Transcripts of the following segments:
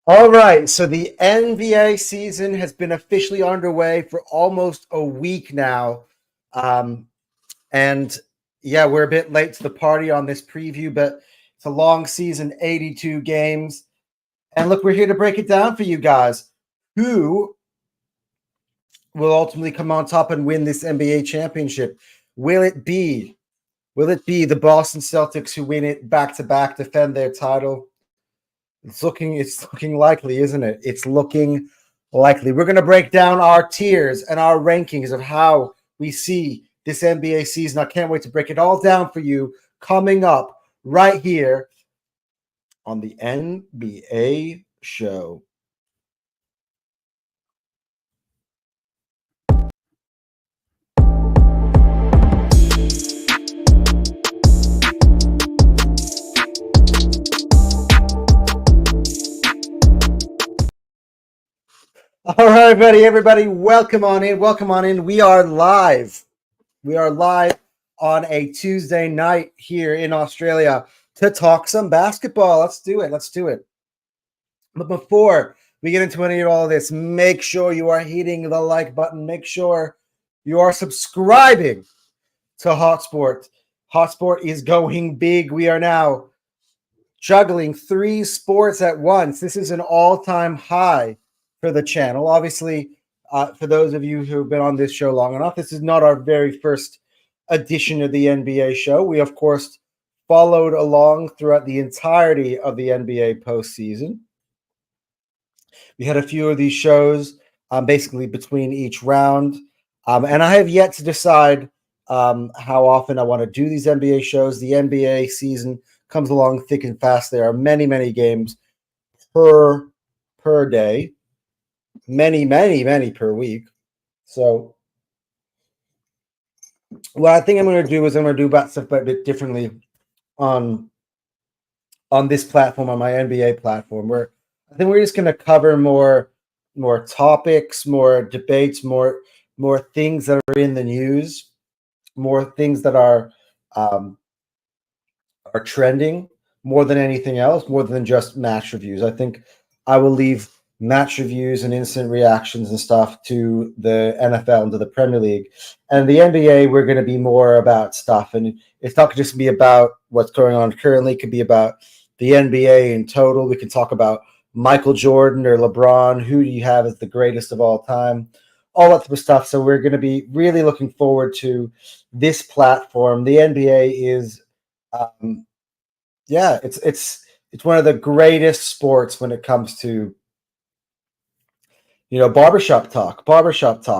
All right, so the NBA season has been officially underway for almost a week now. Um, and yeah, we're a bit late to the party on this preview, but it's a long season, 82 games. And look, we're here to break it down for you guys. Who will ultimately come on top and win this NBA championship? Will it be the Boston Celtics who win it back to back, defend their title? It's looking likely, isn't it? It's looking likely. We're going to break down our tiers and our rankings of how we see this NBA season. I can't wait to break it all down for you coming up right here on the NBA show. All right, everybody, welcome on in. Welcome on in. We are live. We are live on a Tuesday night here in Australia to talk some basketball. Let's do it. Let's do it. But before we get into any of all of this, make sure you are hitting the like button. Make sure you are subscribing to Hotsport. Hotsport is going big. We are now juggling 3 sports at once. This is an all-time high for the channel. Obviously, for those of you who've been on this show long enough, this is not our very first edition of the NBA show. We, of course, followed along throughout the entirety of the NBA postseason. We had a few of these shows basically between each round. And I have yet to decide how often I want to do these NBA shows. The NBA season comes along thick and fast. There are many, many games per day, many per week. So what I think I'm going to do is I'm going to do about stuff a bit differently on this platform, on my NBA platform, where I think we're just going to cover more topics, more debates, more things that are in the news, more things that are trending more than anything else, more than just match reviews. I think I will leave match reviews and instant reactions and stuff to the NFL and to the Premier League. And the NBA, we're going to be more about stuff. And it's not just be about what's going on currently. It could be about the NBA in total. We can talk about Michael Jordan or LeBron. Who do you have as the greatest of all time? All that type of stuff. So we're going to be really looking forward to this platform. The NBA is yeah, it's one of the greatest sports when it comes to barbershop talk.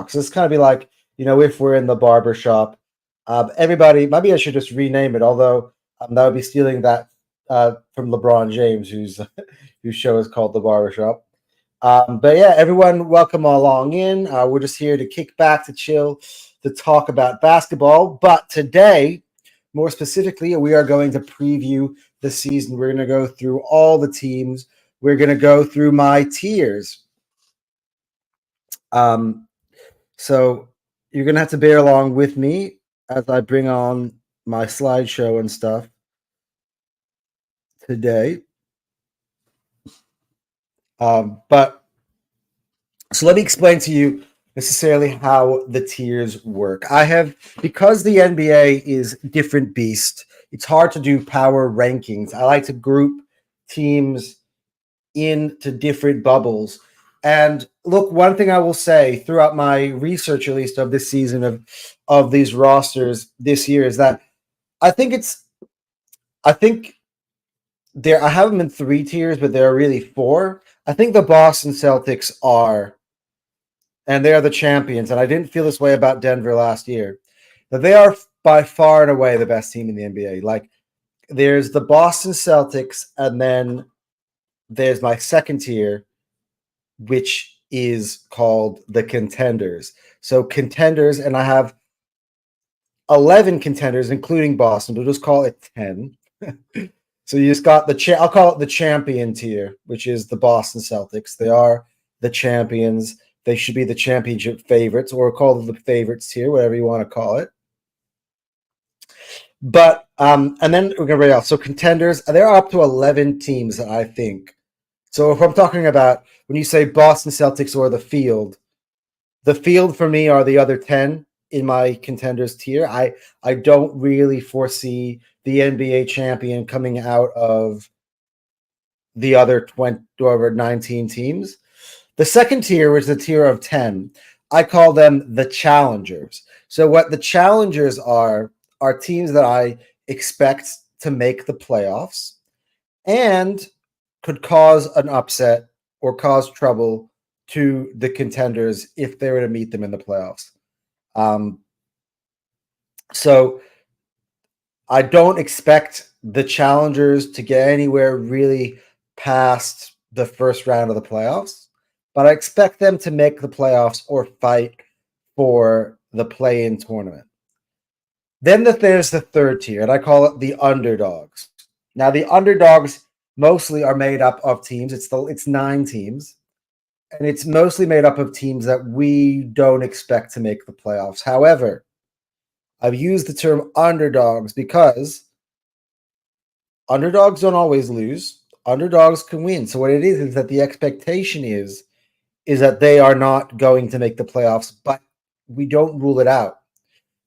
So it's kind of be like, if we're in the barbershop, everybody. Maybe I should just rename it. Although that would be stealing that from LeBron James, whose show is called The Barbershop. But yeah, everyone, welcome along in. We're just here to kick back, to chill, to talk about basketball. But today, more specifically, we are going to preview the season. We're going to go through all the teams. We're going to go through my tiers. So you're going to have to bear along with me as I bring on my slideshow and stuff today. But so let me explain to you necessarily how the tiers work. Because the NBA is different beast, it's hard to do power rankings. I like to group teams into different bubbles. And look, one thing I will say throughout my research, at least of this season of these rosters this year, is that I think I have them in 3 tiers, but there are really 4. I think the Boston Celtics are, and they are the champions. And I didn't feel this way about Denver last year, but they are by far and away the best team in the NBA. Like, there's the Boston Celtics, and then there's my second tier, which is called the contenders. So contenders, and I have 11 contenders, including Boston, but we'll just call it 10. So you just got I'll call it the champion tier, which is the Boston Celtics. They are the champions. They should be the championship favorites, or call them the favorites tier, whatever you want to call it. But and then we're gonna read out. So contenders, there are up to 11 teams that I think So if I'm talking about when you say Boston Celtics or the field for me are the other 10 in my contenders tier. I don't really foresee the NBA champion coming out of the other 20 over 19 teams. The second tier is the tier of 10. I call them the challengers. So what the challengers are teams that I expect to make the playoffs and could cause an upset or cause trouble to the contenders if they were to meet them in the playoffs. Um, so I don't expect the challengers to get anywhere really past the first round of the playoffs, but I expect them to make the playoffs or fight for the play-in tournament. Then there's the third tier, and I call it the underdogs. Now, the underdogs mostly are made up of teams. It's 9 teams, and it's mostly made up of teams that we don't expect to make the playoffs. However, I've used the term underdogs because underdogs don't always lose. Underdogs can win. So what it is that the expectation is that they are not going to make the playoffs, but we don't rule it out.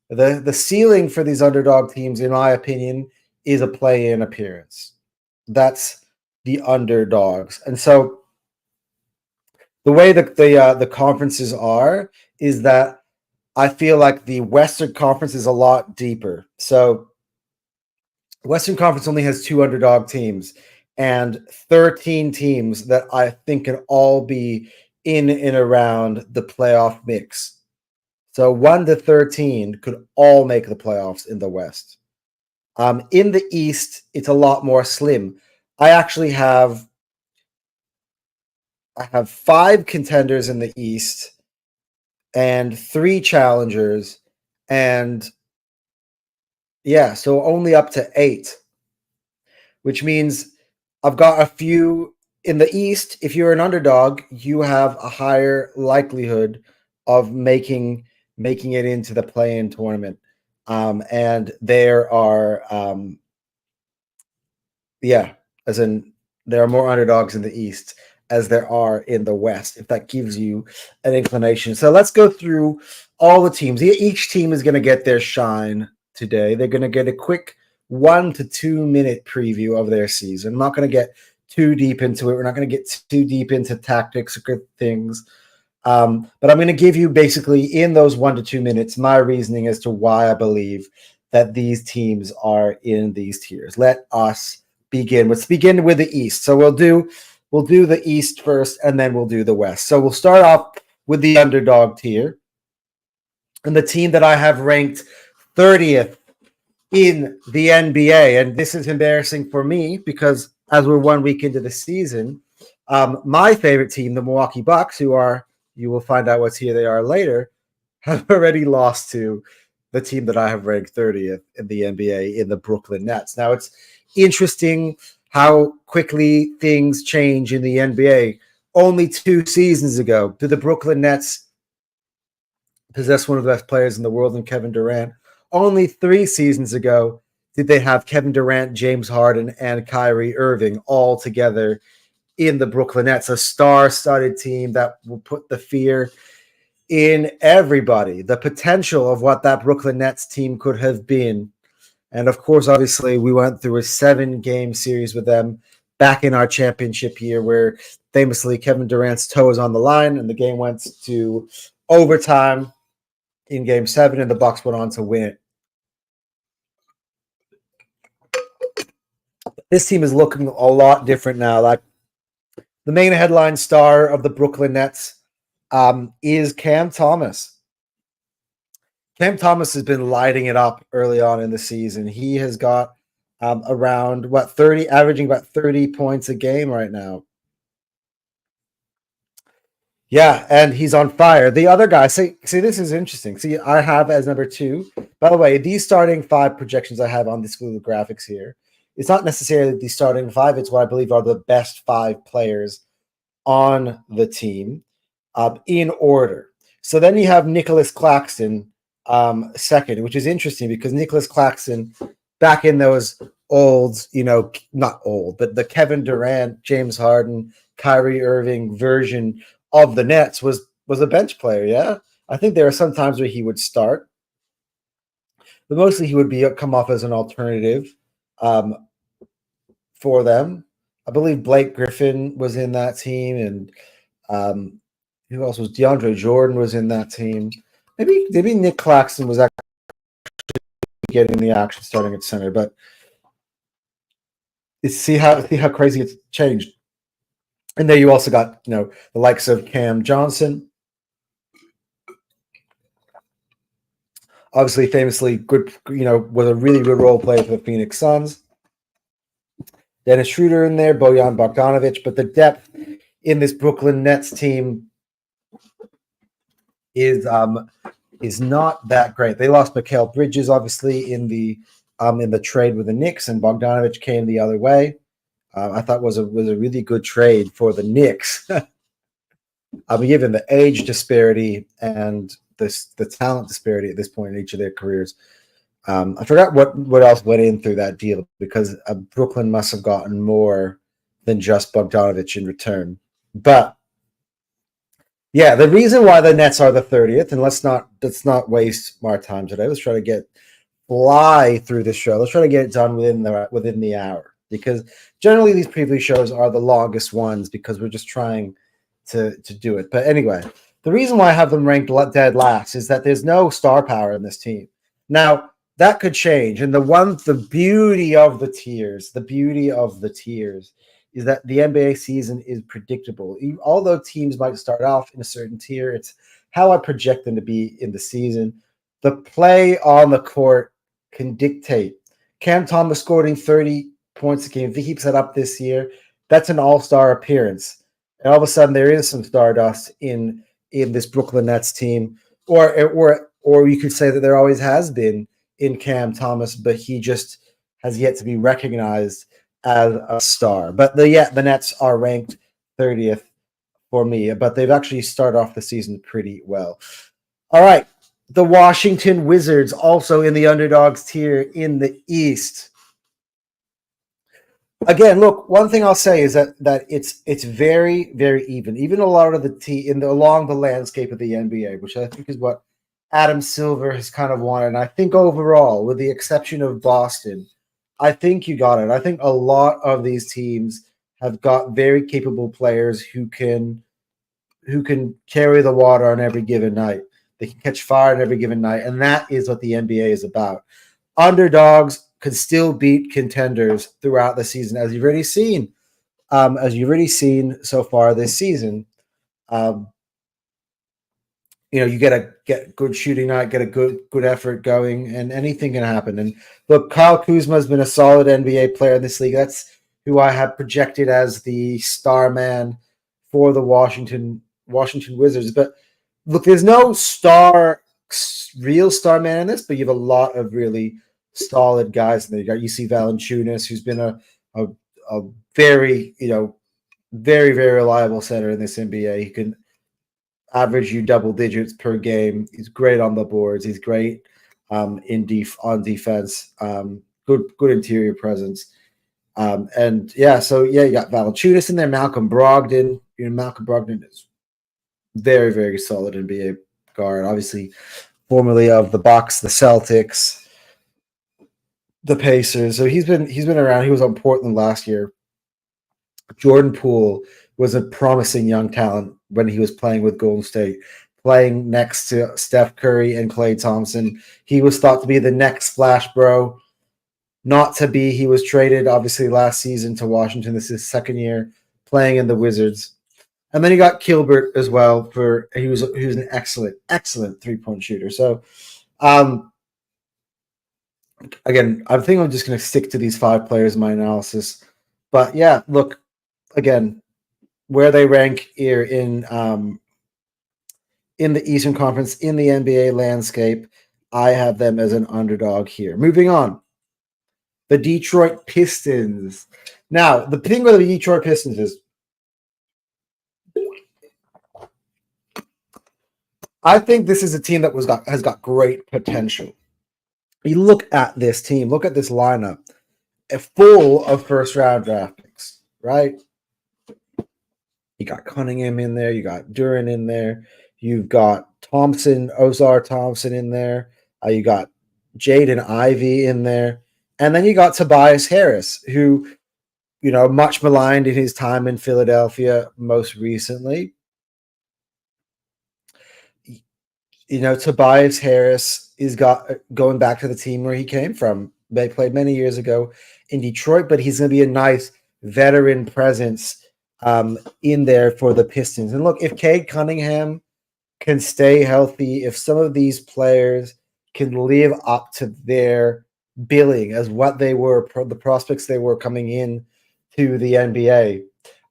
The ceiling for these underdog teams, in my opinion, is a play-in appearance. That's the underdogs. And so the way that the conferences are is that I feel like the Western Conference is a lot deeper. So Western Conference only has 2 underdog teams and 13 teams that I think can all be in and around the playoff mix. So 1 to 13 could all make the playoffs in the West. In the East, it's a lot more slim. I actually have 5 contenders in the East and 3 challengers, and yeah, so only up to 8, which means I've got a few in the East. If you're an underdog, you have a higher likelihood of making it into the play-in tournament. And there are yeah, as in there are more underdogs in the East as there are in the West, if that gives you an inclination. So let's go through all the teams. Each team is going to get their shine today. They're going to get a quick 1 to 2 minute preview of their season. I'm not going to get too deep into it. We're not going to get too deep into tactics or good things. But I'm going to give you basically in those 1 to 2 minutes my reasoning as to why I believe that these teams are in these tiers. Let us begin. Let's begin with the East. So we'll do the East first, and then we'll do the West. So we'll start off with the underdog tier, and the team that I have ranked 30th in the NBA. And this is embarrassing for me because as we're 1 week into the season, my favorite team, the Milwaukee Bucks, who are, you will find out what's here they are later, have already lost to the team that I have ranked 30th in the NBA in the Brooklyn Nets. Now, it's interesting how quickly things change in the NBA. Only 2 seasons ago, did the Brooklyn Nets possess one of the best players in the world in Kevin Durant? Only 3 seasons ago did they have Kevin Durant, James Harden, and Kyrie Irving all together in the Brooklyn Nets, a star-studded team that will put the fear in everybody, the potential of what that Brooklyn Nets team could have been. And of course, obviously, we went through a 7-game series with them back in our championship year where famously Kevin Durant's toe was on the line and the game went to overtime in game 7 and the Bucks went on to win it. This team is looking a lot different now. Like the main headline star of the Brooklyn Nets is Cam Thomas. Cam Thomas has been lighting it up early on in the season. He has got around 30, averaging about 30 points a game right now. Yeah, and he's on fire. The other guy, see, this is interesting. See, I have as number 2. By the way, these starting 5 projections I have on the school of graphics here, it's not necessarily the starting 5. It's what I believe are the best 5 players on the team in order. So then you have Nicholas Claxton second, which is interesting because Nicholas Claxton, back in those old, not old, but the Kevin Durant, James Harden, Kyrie Irving version of the Nets was a bench player. Yeah, I think there are some times where he would start, but mostly he would come off as an alternative for them. I believe Blake Griffin was in that team, and who else was DeAndre Jordan was in that team. Maybe Nick Claxton was actually getting the action starting at center, but see how crazy it's changed. And there you also got the likes of Cam Johnson, obviously famously good, was a really good role player for the Phoenix Suns. Dennis Schroeder in there, Bojan Bogdanovic, but the depth in this Brooklyn Nets team is not that great. They lost Mikal Bridges, obviously, in the trade with the Knicks, and Bogdanovic came the other way. I thought was a really good trade for the Knicks. Given the age disparity and the talent disparity at this point in each of their careers. I forgot what else went in through that deal, because Brooklyn must have gotten more than just Bogdanovic in return. But yeah, the reason why the Nets are the 30th, and let's not waste our time today. Let's try to fly through this show. Let's try to get it done within the hour, because generally these preview shows are the longest ones because we're just trying to do it. But anyway, the reason why I have them ranked dead last is that there's no star power in this team. Now, that could change. And the beauty of the tiers is that the NBA season is predictable. Although teams might start off in a certain tier, it's how I project them to be in the season. The play on the court can dictate. Cam Thomas scoring 30 points a game. If he keeps that up this year, that's an all-star appearance. And all of a sudden, there is some stardust in this Brooklyn Nets team, or you could say that there always has been in Cam Thomas, but he just has yet to be recognized as a star. But the Nets are ranked 30th for me, but they've actually started off the season pretty well. All right, the Washington Wizards also in the underdogs tier in the East. Again, look, one thing I'll say is that it's very, very even. Even a lot of along the landscape of the NBA, which I think is what Adam Silver has kind of wanted. And I think overall, with the exception of Boston, I think you got it. I think a lot of these teams have got very capable players who can carry the water on every given night. They can catch fire on every given night, and that is what the NBA is about. Underdogs could still beat contenders throughout the season, as you've already seen. So far this season. You get good shooting night, get a good effort going, and anything can happen. And look, Kyle Kuzma has been a solid NBA player in this league. That's who I have projected as the star man for the Washington Wizards. But look, there's no real star man in this, but you have a lot of really solid guys. And you got UC Valanciunas, who's been a very, very, very reliable center in this NBA. He can average you double digits per game. He's great on the boards. He's great on defense. Good interior presence. You got Valanciunas in there. Malcolm Brogdon. Malcolm Brogdon is very, very solid NBA guard. Obviously, formerly of the Bucks, the Celtics, the Pacers. So he's been around. He was on Portland last year. Jordan Poole was a promising young talent when he was playing with Golden State, playing next to Steph Curry and Klay Thompson. He was thought to be the next splash bro. Not to be. He was traded, obviously, last season to Washington. This is his second year playing in the Wizards. And then you got Kilbert as well. He was an excellent three-point shooter. So, again, I think I'm just going to stick to these 5 players in my analysis. But yeah, look, again, where they rank here in the Eastern Conference in the NBA landscape, I have them as an underdog here. Moving on, the Detroit Pistons. Now, the thing with the Detroit Pistons is, I think this is a team that has got great potential. You look at this team, look at this lineup. full of first-round draft picks, right? You got Cunningham in there. You got Duran in there. You've got Thompson, Ozar Thompson in there. You got Jaden Ivey in there. And then you got Tobias Harris, who, much maligned in his time in Philadelphia most recently. Tobias Harris is going back to the team where he came from. They played many years ago in Detroit, but he's going to be a nice veteran presence in there for the Pistons. And look, if Cade Cunningham can stay healthy, if some of these players can live up to their billing as what they were, the prospects they were coming in to the NBA,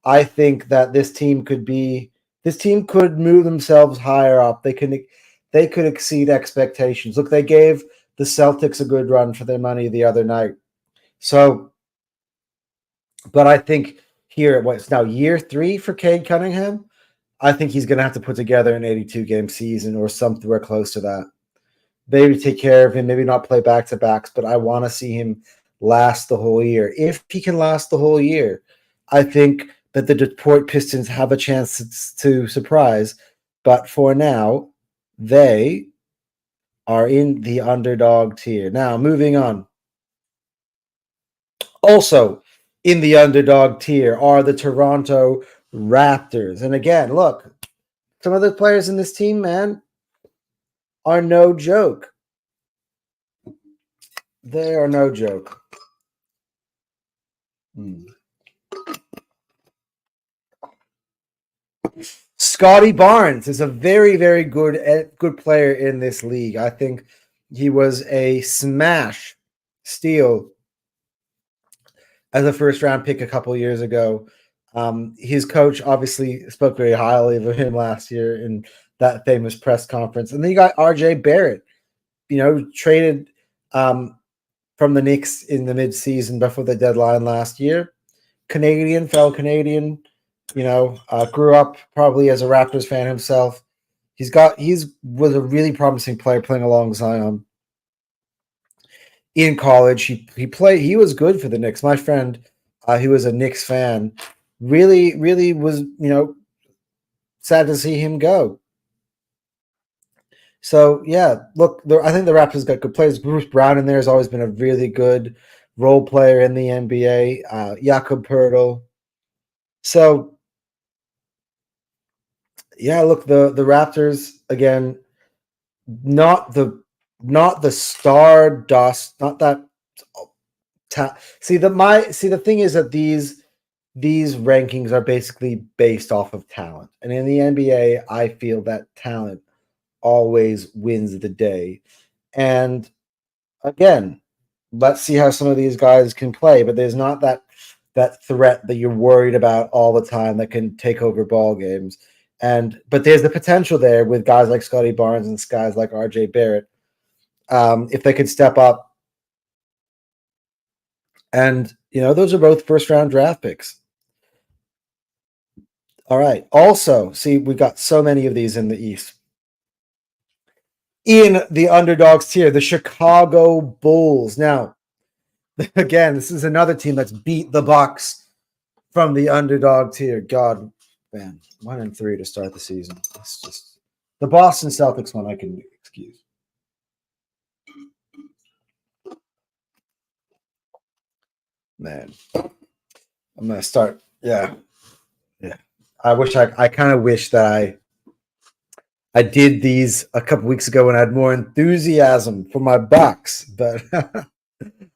I think that this team could move themselves higher up. They could exceed expectations. Look, they gave the Celtics a good run for their money the other night. So, but I think here, it's now year 3 for Cade Cunningham. I think he's going to have to put together an 82-game season or somewhere close to that. Maybe take care of him, maybe not play back-to-backs, but I want to see him last the whole year. If he can last the whole year, I think that the Detroit Pistons have a chance to surprise. But for now, they are in the underdog tier. Now, moving on. Also in the underdog tier are the Toronto Raptors. And again, look, some of the players in this team, man, are no joke. They are no joke. Scotty Barnes is a very, very good player in this league. I think he was a smash steal as a first-round pick a couple years ago. His coach obviously spoke very highly of him last year in that famous press conference. And then you got RJ Barrett, traded from the Knicks in the midseason before the deadline last year. Fellow Canadian, grew up probably as a Raptors fan himself. Was a really promising player playing along Zion. In college, he was good for the Knicks. My friend, who was a Knicks fan, really was, sad to see him go. So, yeah, look, I think the Raptors got good players. Bruce Brown in there has always been a really good role player in the NBA. Jakob Poeltl. So, yeah, look, the Raptors, again, not the stardust, not that. The thing is that these rankings are basically based off of talent, and in the NBA, I feel that talent always wins the day. And again, let's see how some of these guys can play, but there's not that threat that you're worried about all the time that can take over ball games. But there's the potential there with guys like Scotty Barnes and guys like RJ Barrett, if they could step up. And those are both first-round draft picks. All right. Also, see, we've got so many of these in the East. In the underdogs tier, the Chicago Bulls. Now, again, this is another team that's beat the Bucks from the underdog tier. God, man, 1-3 to start the season. It's just the Boston Celtics one I can excuse. Man, I'm gonna start. Yeah. I kind of wish that I did these a couple weeks ago when I had more enthusiasm for my Bucks, but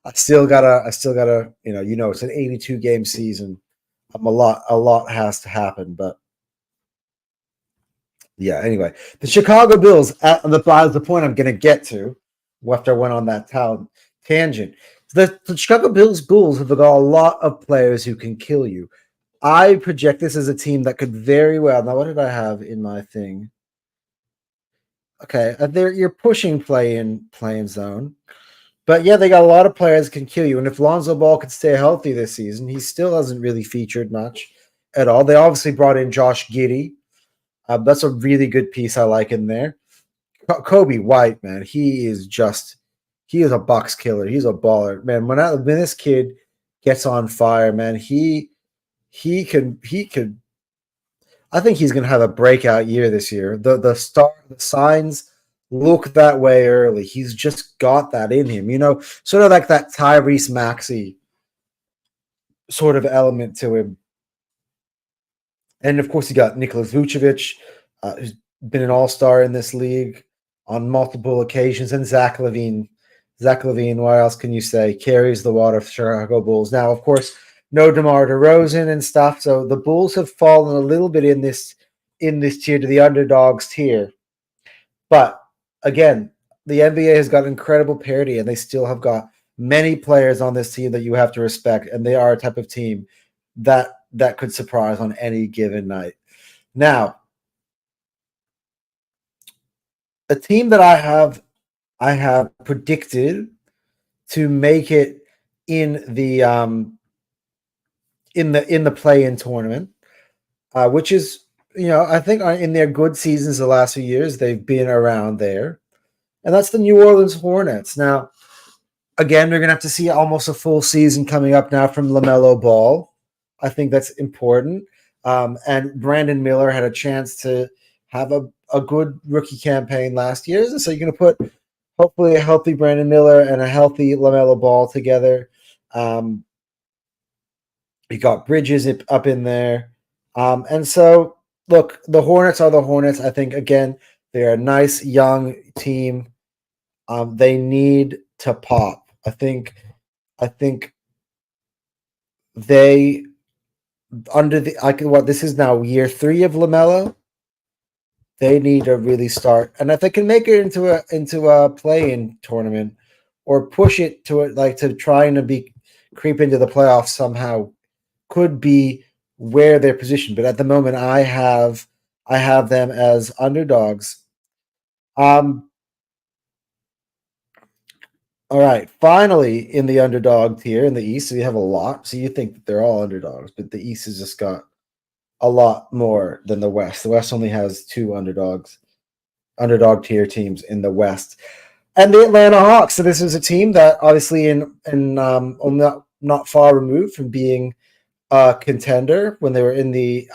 I still gotta, it's an 82 game season. A lot has to happen, but yeah. Anyway, the Chicago Bulls at the point I'm gonna get to after I went on that tangent. The Chicago Bulls have got a lot of players who can kill you. I project this as a team that could very well. Now, what did I have in my thing? Okay, you're pushing playing zone, but yeah, they got a lot of players that can kill you. And if Lonzo Ball could stay healthy this season, he still hasn't really featured much at all. They obviously brought in Josh Giddey. That's a really good piece I like in there. Kobe White, man, he is a Bucks killer. He's a baller, man. When this kid gets on fire, man, he could. I think he's going to have a breakout year this year. The signs look that way early. He's just got that in him, sort of like that Tyrese Maxey sort of element to him. And of course, you got Nikola Vucevic, who's been an all-star in this league on multiple occasions, and Zach LaVine. Zach LaVine, what else can you say? Carries the water for Chicago Bulls. Now, of course, no DeMar DeRozan and stuff. So the Bulls have fallen a little bit in this tier to the underdogs tier. But again, the NBA has got incredible parity, and they still have got many players on this team that you have to respect, and they are a type of team that could surprise on any given night. Now, a team that I have predicted to make it in the play-in tournament, which is, I think in their good seasons the last few years they've been around there, and that's the New Orleans Hornets. Now, again, they're gonna have to see almost a full season coming up now from LaMelo Ball. I think that's important. And Brandon Miller had a chance to have a good rookie campaign last year. So you're going to put hopefully a healthy Brandon Miller and a healthy LaMelo Ball together. You got Bridges up in there. And so, look, the Hornets are the Hornets. I think, again, they're a nice young team. They need to pop. I think they this is now year 3 of LaMelo. They need to really start, and if they can make it into a play-in tournament or push it to trying to creep into the playoffs somehow, could be where they're positioned. But at the moment, I have them as underdogs. All right, finally in the underdog tier in the East, so you have a lot. So you think that they're all underdogs, but the East has just got a lot more than the West. The West only has 2 underdog tier teams in the West, and the Atlanta Hawks. So this is a team that obviously not far removed from being a contender when they were in the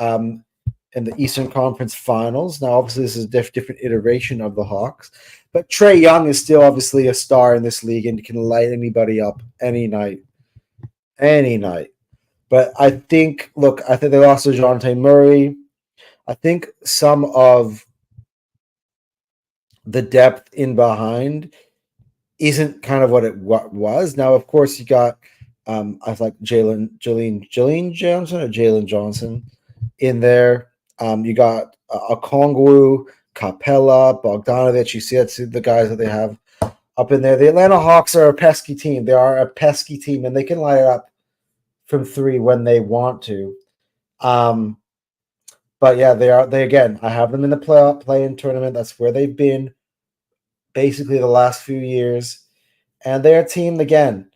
Eastern Conference Finals. Now, obviously, this is a different iteration of the Hawks, but Trae Young is still obviously a star in this league and can light anybody up any night. But I think they lost to DeJounte Murray. I think some of the depth in behind isn't kind of what it was. Now, of course, you got I like Jalen Johnson in there. You got Okongwu, Capella, Bogdanovich. You see that's the guys that they have up in there. The Atlanta Hawks are a pesky team. They are a pesky team, and they can light it up from 3 when they want to. But yeah, they again, I have them in the play-in tournament. That's where they've been basically the last few years. And they're a team, again,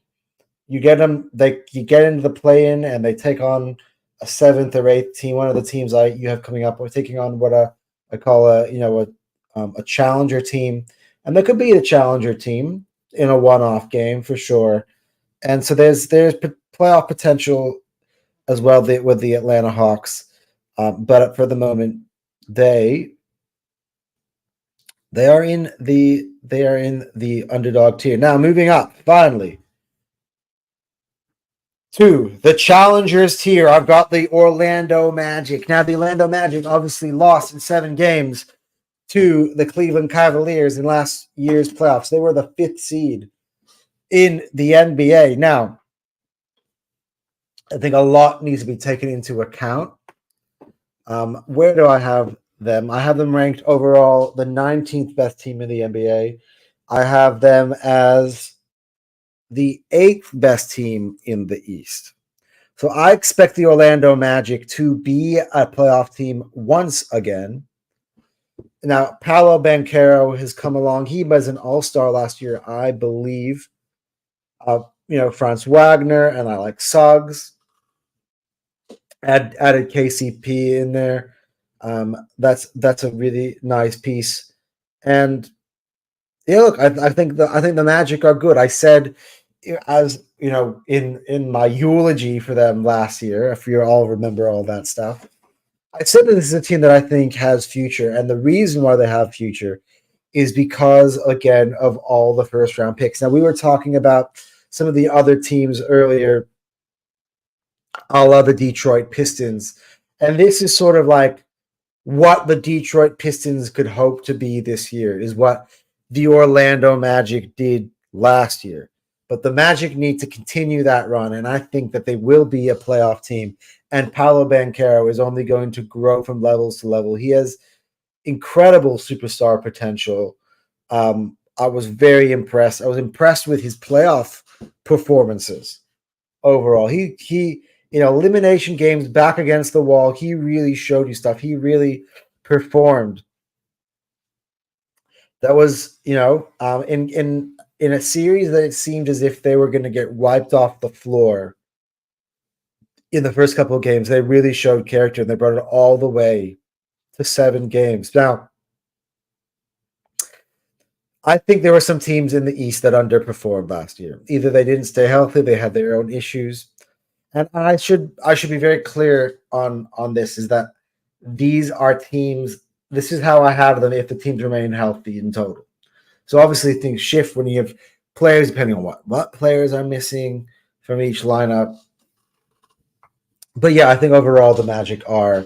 you get into the play-in and they take on a 7th or 8th team, one of the teams you have coming up, or taking on what I call a challenger team. And there could be a challenger team in a one-off game for sure. And so there's playoff potential as well with the Atlanta Hawks. But for the moment, they are in the underdog tier. Now, moving up finally to the challengers tier, I've got the Orlando Magic. Now, the Orlando Magic obviously lost in 7 games to the Cleveland Cavaliers in last year's playoffs. They were the 5th seed in the NBA. Now, I think a lot needs to be taken into account. Where do I have them? I have them ranked overall the 19th best team in the NBA. I have them as the 8th best team in the East. So I expect the Orlando Magic to be a playoff team once again. Now, Paolo Banchero has come along. He was an all-star last year, I believe. Franz Wagner, and I like Suggs. Added KCP in there. That's a really nice piece. And yeah, look, I think the Magic are good. I said as you know, in my eulogy for them last year, if you all remember all that stuff, I said that this is a team that I think has future, and the reason why they have future is because again of all the first round picks. Now we were talking about some of the other teams earlier, a la the Detroit Pistons, and this is sort of like what the Detroit Pistons could hope to be this year is what the Orlando Magic did last year. But the Magic need to continue that run, and I think that they will be a playoff team. And Paolo Banchero is only going to grow from levels to level. He has incredible superstar potential. I was very impressed. I was impressed with his playoff performances overall. He elimination games back against the wall. He really showed you stuff. He really performed. That was in a series that it seemed as if they were going to get wiped off the floor in the first couple of games. They really showed character and they brought it all the way to 7 games. Now, I think there were some teams in the East that underperformed last year. Either they didn't stay healthy, they had their own issues. And I should be very clear on this is that these are teams. This is how I have them if the teams remain healthy in total. So obviously things shift when you have players depending on what players are missing from each lineup. But yeah, I think overall the Magic are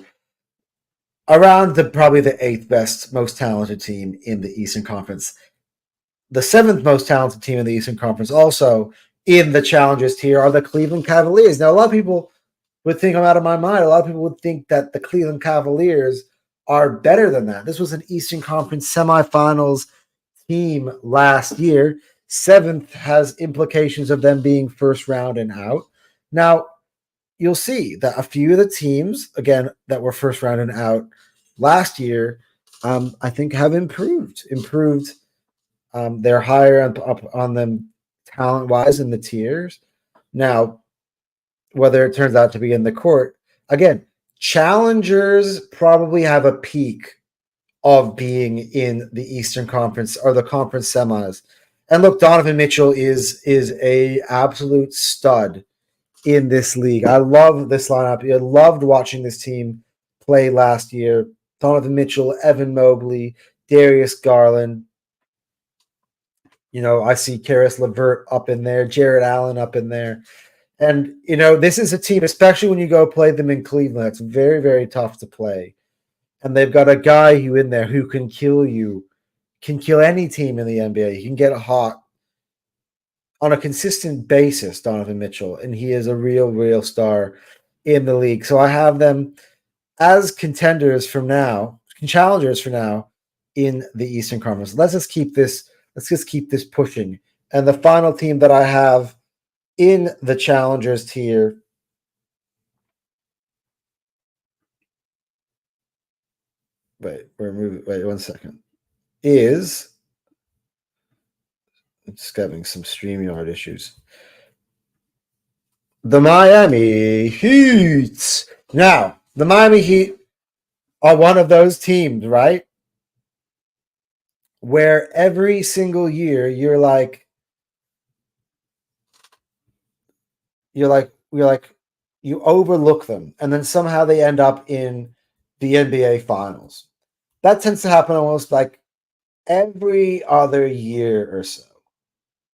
around probably the 8th best, most talented team in the Eastern Conference. The 7th most talented team in the Eastern Conference, also in the Challengers tier, are the Cleveland Cavaliers. Now, a lot of people would think I'm out of my mind. A lot of people would think that the Cleveland Cavaliers are better than that. This was an Eastern Conference semifinals team last year. 7th has implications of them being first round and out. Now, you'll see that a few of the teams, again, that were first round and out last year, I think have improved. They're higher up on them talent-wise in the tiers. Now, whether it turns out to be in the court, again, challengers probably have a peak of being in the Eastern Conference or the conference semis. And look, Donovan Mitchell is a absolute stud in this league. I love this lineup. I loved watching this team play last year. Donovan Mitchell, Evan Mobley, Darius Garland. I see Karis LeVert up in there, Jared Allen up in there. And, this is a team, especially when you go play them in Cleveland, it's very, very tough to play. And they've got a guy who in there who can kill you, can kill any team in the NBA. He can get hot on a consistent basis, Donovan Mitchell, and he is a real, real star in the league. So I have them as contenders from now, challengers for now in the Eastern Conference. Let's just keep this pushing. And the final team that I have in the challengers tier wait 1 second is I'm just having some StreamYard issues. The Miami Heat. Now, the Miami Heat are one of those teams, right? Where every single year you're like, you overlook them, and then somehow they end up in the NBA Finals. That tends to happen almost like every other year or so.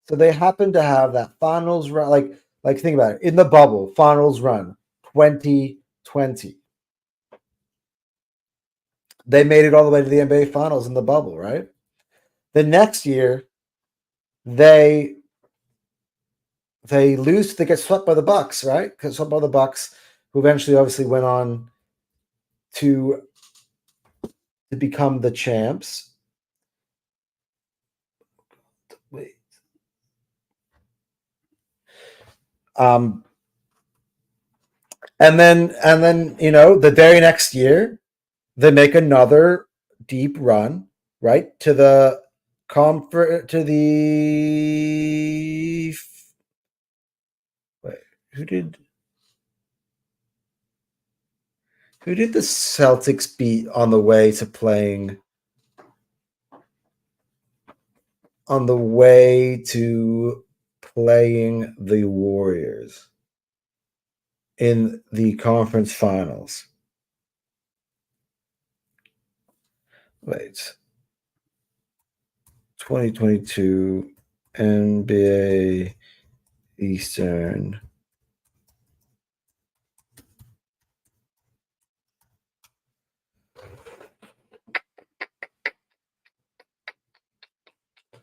So they happen to have that finals run, like think about it, in the bubble, finals run 2020. They made it all the way to the NBA Finals in the bubble, right? The next year, they lose. They get swept by the Bucks, right? Get swept by the Bucks, who eventually, obviously, went on to become the champs. Wait. And then the very next year, they make another deep run, right, to the wait, who did the Celtics beat on the way to playing playing the Warriors in the conference finals. Wait. 2022 NBA Eastern.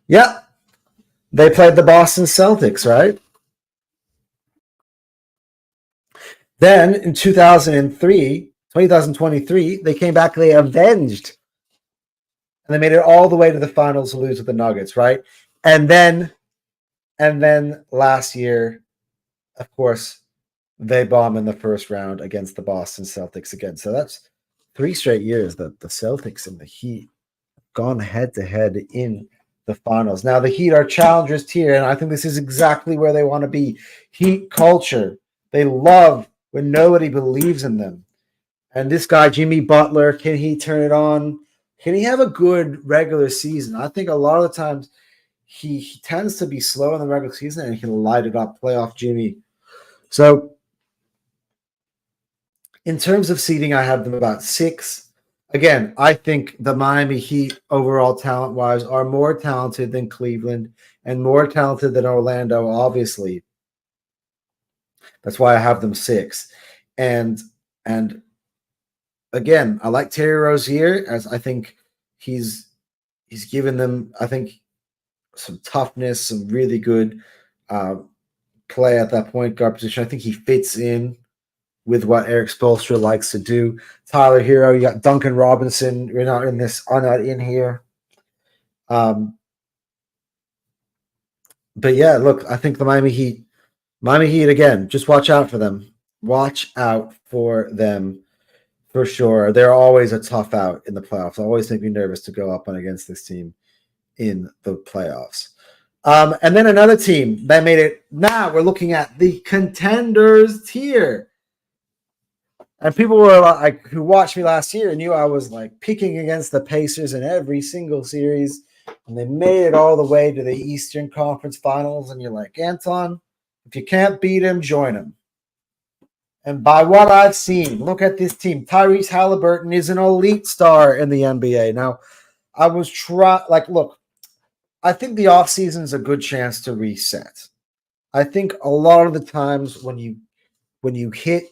Yep. They played the Boston Celtics, right? Then in 2023, they came back, they avenged, and they made it all the way to the finals to lose with the Nuggets, right? And then last year, of course, they bomb in the first round against the Boston Celtics again. So that's 3 straight years that the Celtics and the Heat gone head to head in the finals. Now the Heat are challengers tier, and I think this is exactly where they want to be. Heat culture. They love when nobody believes in them. And this guy, Jimmy Butler, can he turn it on? Can he have a good regular season? I think a lot of the times he tends to be slow in the regular season and he can light it up, playoff Jimmy. So in terms of seeding, I have them about 6. Again, I think the Miami Heat overall talent-wise are more talented than Cleveland and more talented than Orlando, obviously. That's why I have them 6. And again, I like Terry Rozier, as I think he's given them, I think, some toughness, some really good play at that point guard position. I think he fits in with what Eric Spoelstra likes to do. Tyler Hero, you got Duncan Robinson. We're not in this, are not in here. But yeah, look, I think the Miami Heat again, just watch out for them. Watch out for them for sure. They're always a tough out in the playoffs. Always make me nervous to go up and against this team in the playoffs. And then another team that made it. Now we're looking at the contenders tier. And people were like, who watched me last year knew I was like picking against the Pacers in every single series. And they made it all the way to the Eastern Conference Finals. And you're like, Anton, if you can't beat him, join him. And by what I've seen, look at this team. Tyrese Halliburton is an elite star in the NBA. Now, I was look, I think the offseason is a good chance to reset. I think a lot of the times when you get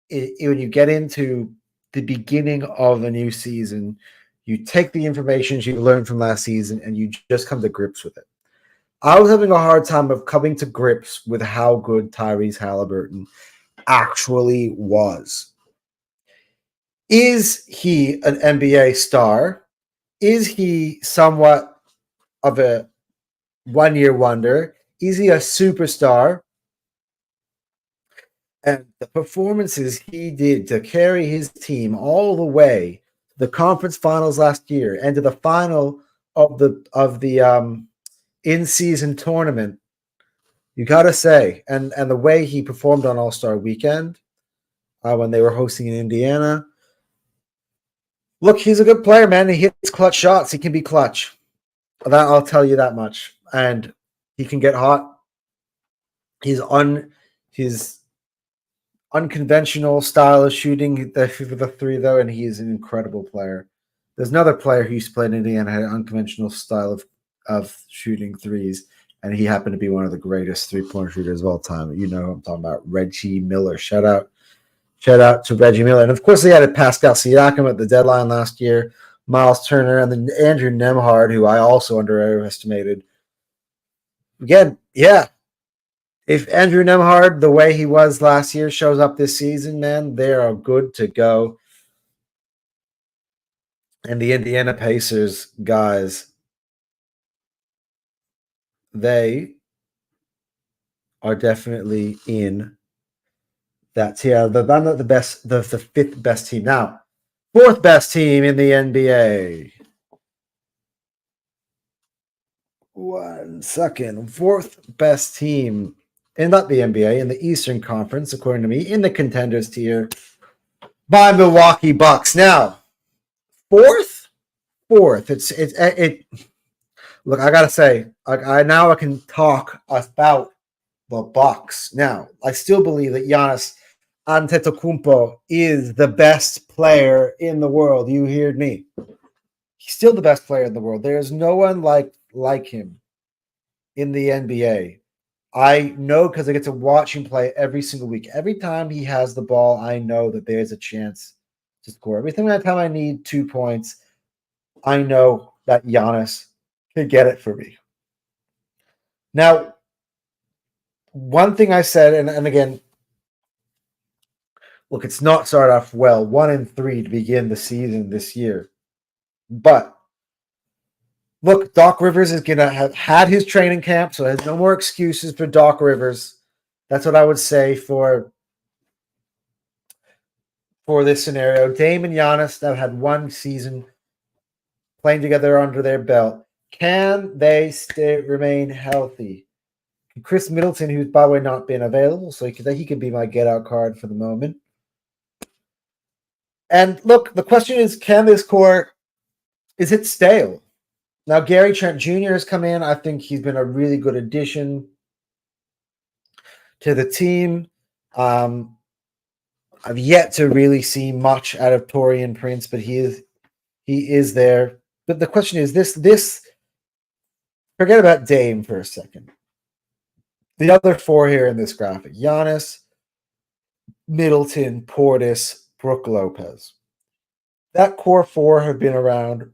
into the beginning of a new season, you take the information you learned from last season and you just come to grips with it. I was having a hard time of coming to grips with how good Tyrese Halliburton actually was. Is he an NBA star? Is he somewhat of a one-year wonder? Is he a superstar? And the performances he did to carry his team all the way to the conference finals last year and to the final of the in-season tournament, you got to say, and the way he performed on All-Star Weekend when they were hosting in Indiana. Look, he's a good player, man. He hits clutch shots. He can be clutch. That I'll tell you that much. And he can get hot. His unconventional style of shooting the 3, though, and he's an incredible player. There's another player who used to play in Indiana had an unconventional style of shooting threes, and he happened to be one of the greatest three-point shooters of all time. You know who I'm talking about, Reggie Miller. Shout out to Reggie Miller. And, of course, they had Pascal Siakam at the deadline last year, Miles Turner, and then Andrew Nembhard, who I also underestimated. Again, yeah, if Andrew Nembhard, the way he was last year, shows up this season, man, they are good to go. And the Indiana Pacers, guys, they are definitely in that tier. They're not the best, the 5th best team. Now, 4th best team in the NBA. 1 second. 4th best team in not the NBA, in the Eastern Conference, according to me, in the contenders tier by Milwaukee Bucks. Now, 4th. It. Look, I gotta say, I can talk about the Bucks. Now, I still believe that Giannis Antetokounmpo is the best player in the world. You heard me. He's still the best player in the world. There's no one like him in the NBA. I know because I get to watch him play every single week. Every time he has the ball, I know that there's a chance to score. Every time I need 2 points, I know that Giannis can get it for me. Now, one thing I said, and again, look, it's not started off well, 1-3 to begin the season this year. But look, Doc Rivers is gonna have had his training camp, so there's no more excuses for Doc Rivers. That's what I would say for this scenario. Dame and Giannis have had one season playing together under their belt. Can they remain healthy? Chris Middleton, who's by the way not been available, so he could be my get out card for the moment. And look, the question is, can this core, is it stale? Now, Gary Trent Jr. has come in. I think he's been a really good addition to the team. I've yet to really see much out of Taurean Prince, but he is there. But the question is, this forget about Dame for a second. The other four here in this graphic: Giannis, Middleton, Portis, Brook Lopez. That core four have been around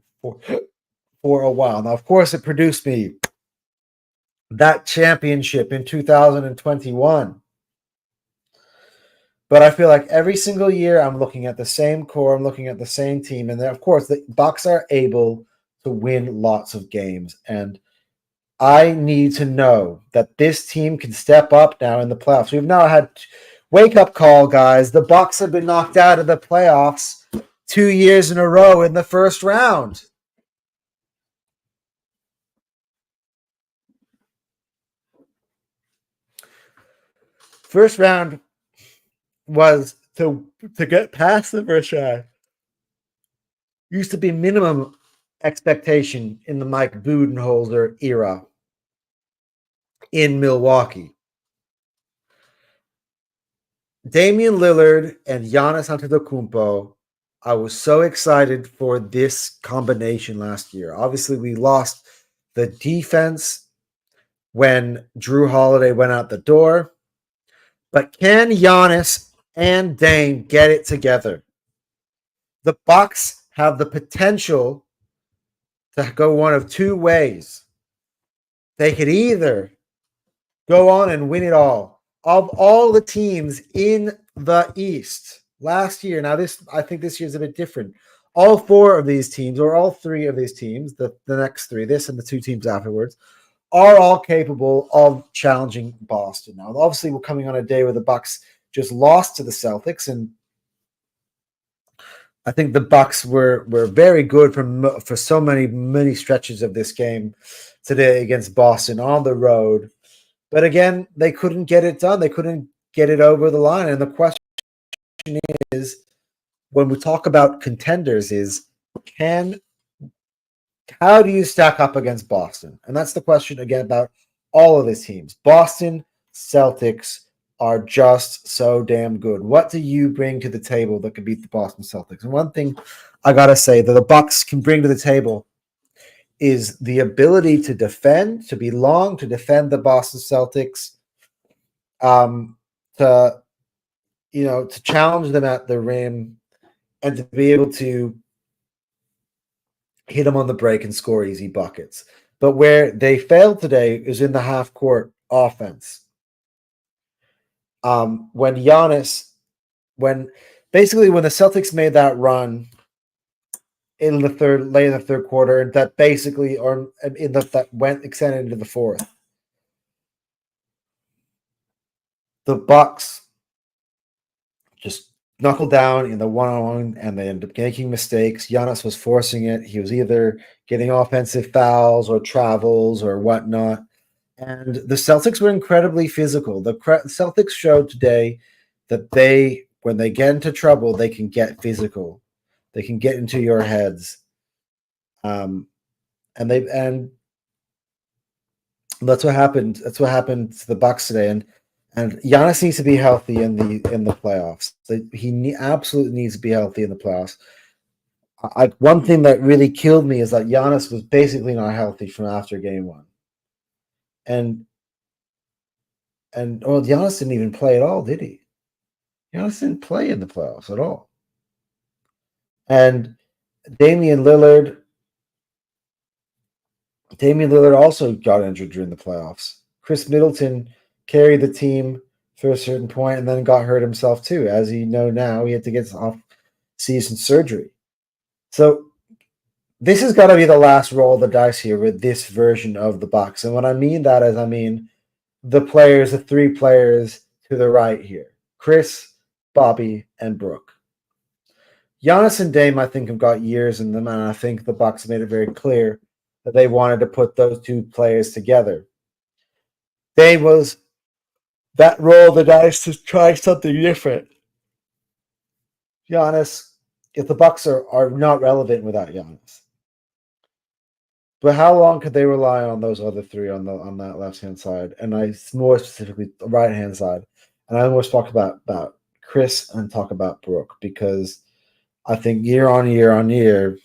for a while. Now, of course, it produced me that championship in 2021. But I feel like every single year I'm looking at the same core, I'm looking at the same team, and then of course the Bucks are able to win lots of games. And I need to know that this team can step up now in the playoffs. We've now had wake up call, guys. The Bucks have been knocked out of the playoffs 2 years in a row in the first round. First round was to get past the first round. Used to be minimum expectation in the Mike Budenholzer era in Milwaukee. Damian Lillard and Giannis Antetokounmpo, I was so excited for this combination last year. Obviously, we lost the defense when Drew Holiday went out the door. But can Giannis and Dame get it together? The Bucks have the potential to go one of two ways. They could either go on and win it all. Of all the teams in the East last year, now I think this year's a bit different. All four of these teams, or all three of these teams, the next three, this and the two teams afterwards, are all capable of challenging Boston. Now, obviously, we're coming on a day where the Bucks just lost to the Celtics, and I think the Bucks were very good for so many stretches of this game today against Boston on the road. But again, they couldn't get it done. They couldn't get it over the line. And the question is, when we talk about contenders, is how do you stack up against Boston? And that's the question again about all of these teams. Boston Celtics are just so damn good. What do you bring to the table that can beat the Boston Celtics? And one thing I gotta say that the Bucks can bring to the table is the ability to defend, to be long, to defend the Boston Celtics, to challenge them at the rim, and to be able to hit them on the break and score easy buckets. But where they failed today is in the half court offense. When the Celtics made that run in the third quarter, that basically, or that went extended into the fourth, the Bucks just knuckled down in the one-on-one, and they ended up making mistakes. Giannis was forcing it. He was either getting offensive fouls or travels or whatnot. And the Celtics were incredibly physical. The Celtics showed today that when they get into trouble, they can get physical. They can get into your heads. And That's what happened. That's what happened to the Bucks today, and Giannis needs to be healthy in the playoffs. Absolutely needs to be healthy in the playoffs. One thing that really killed me is that Giannis was basically not healthy from after game one, and well, Giannis didn't even play at all, did he? Giannis didn't play in the playoffs at all, and Damian Lillard. Damian Lillard also got injured during the playoffs. Chris Middleton carried the team for a certain point and then got hurt himself too. As you know now, he had to get off-season surgery. So this has got to be the last roll of the dice here with this version of the Bucks. And what I mean that is, I mean the three players to the right here: Chris, Bobby, and Brooke. Giannis and Dame, I think, have got years in them, and I think the Bucks made it very clear that they wanted to put those two players together. Dame was that roll of the dice to try something different. Giannis, if the Bucks are not relevant without Giannis. But how long could they rely on those other three on that left hand side, and I more specifically the right hand side, and I almost talk about Chris and talk about Brooke because I think year on year on year,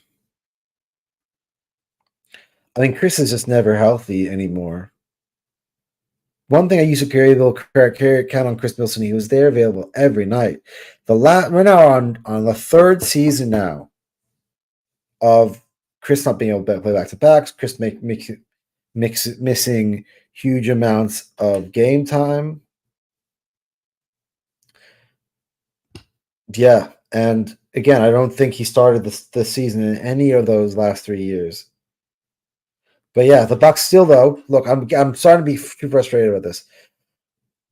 I think Chris is just never healthy anymore. One thing I used to carry count on Chris Middleton, he was there available every night. We're now on the third season now of Chris not being able to play back to backs, Chris missing huge amounts of game time. Yeah, and again, I don't think he started the season in any of those last 3 years. But yeah, the Bucks still though. Look, I'm starting to be too frustrated about this.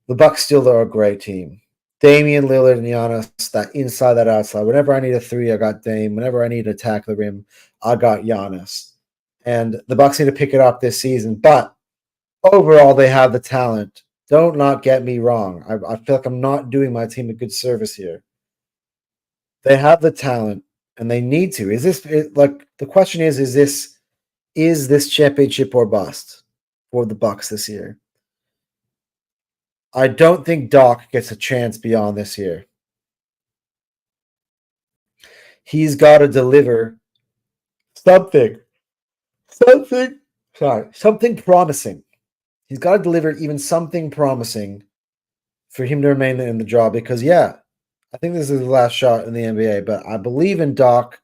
The Bucks still are a great team. Damian Lillard and Giannis, that inside, that outside. Whenever I need a three, I got Dame. Whenever I need to attack the rim, I got Giannis. And the Bucks need to pick it up this season. But overall, they have the talent. Don't not get me wrong. I feel like I'm not doing my team a good service here. They have the talent, and they need to. Like the question is this championship or bust for the Bucks this year? I don't think Doc gets a chance beyond this year. He's got to deliver something, something promising. He's got to deliver even something promising for him to remain in the job because, yeah, I think this is the last shot in the NBA, but I believe in Doc.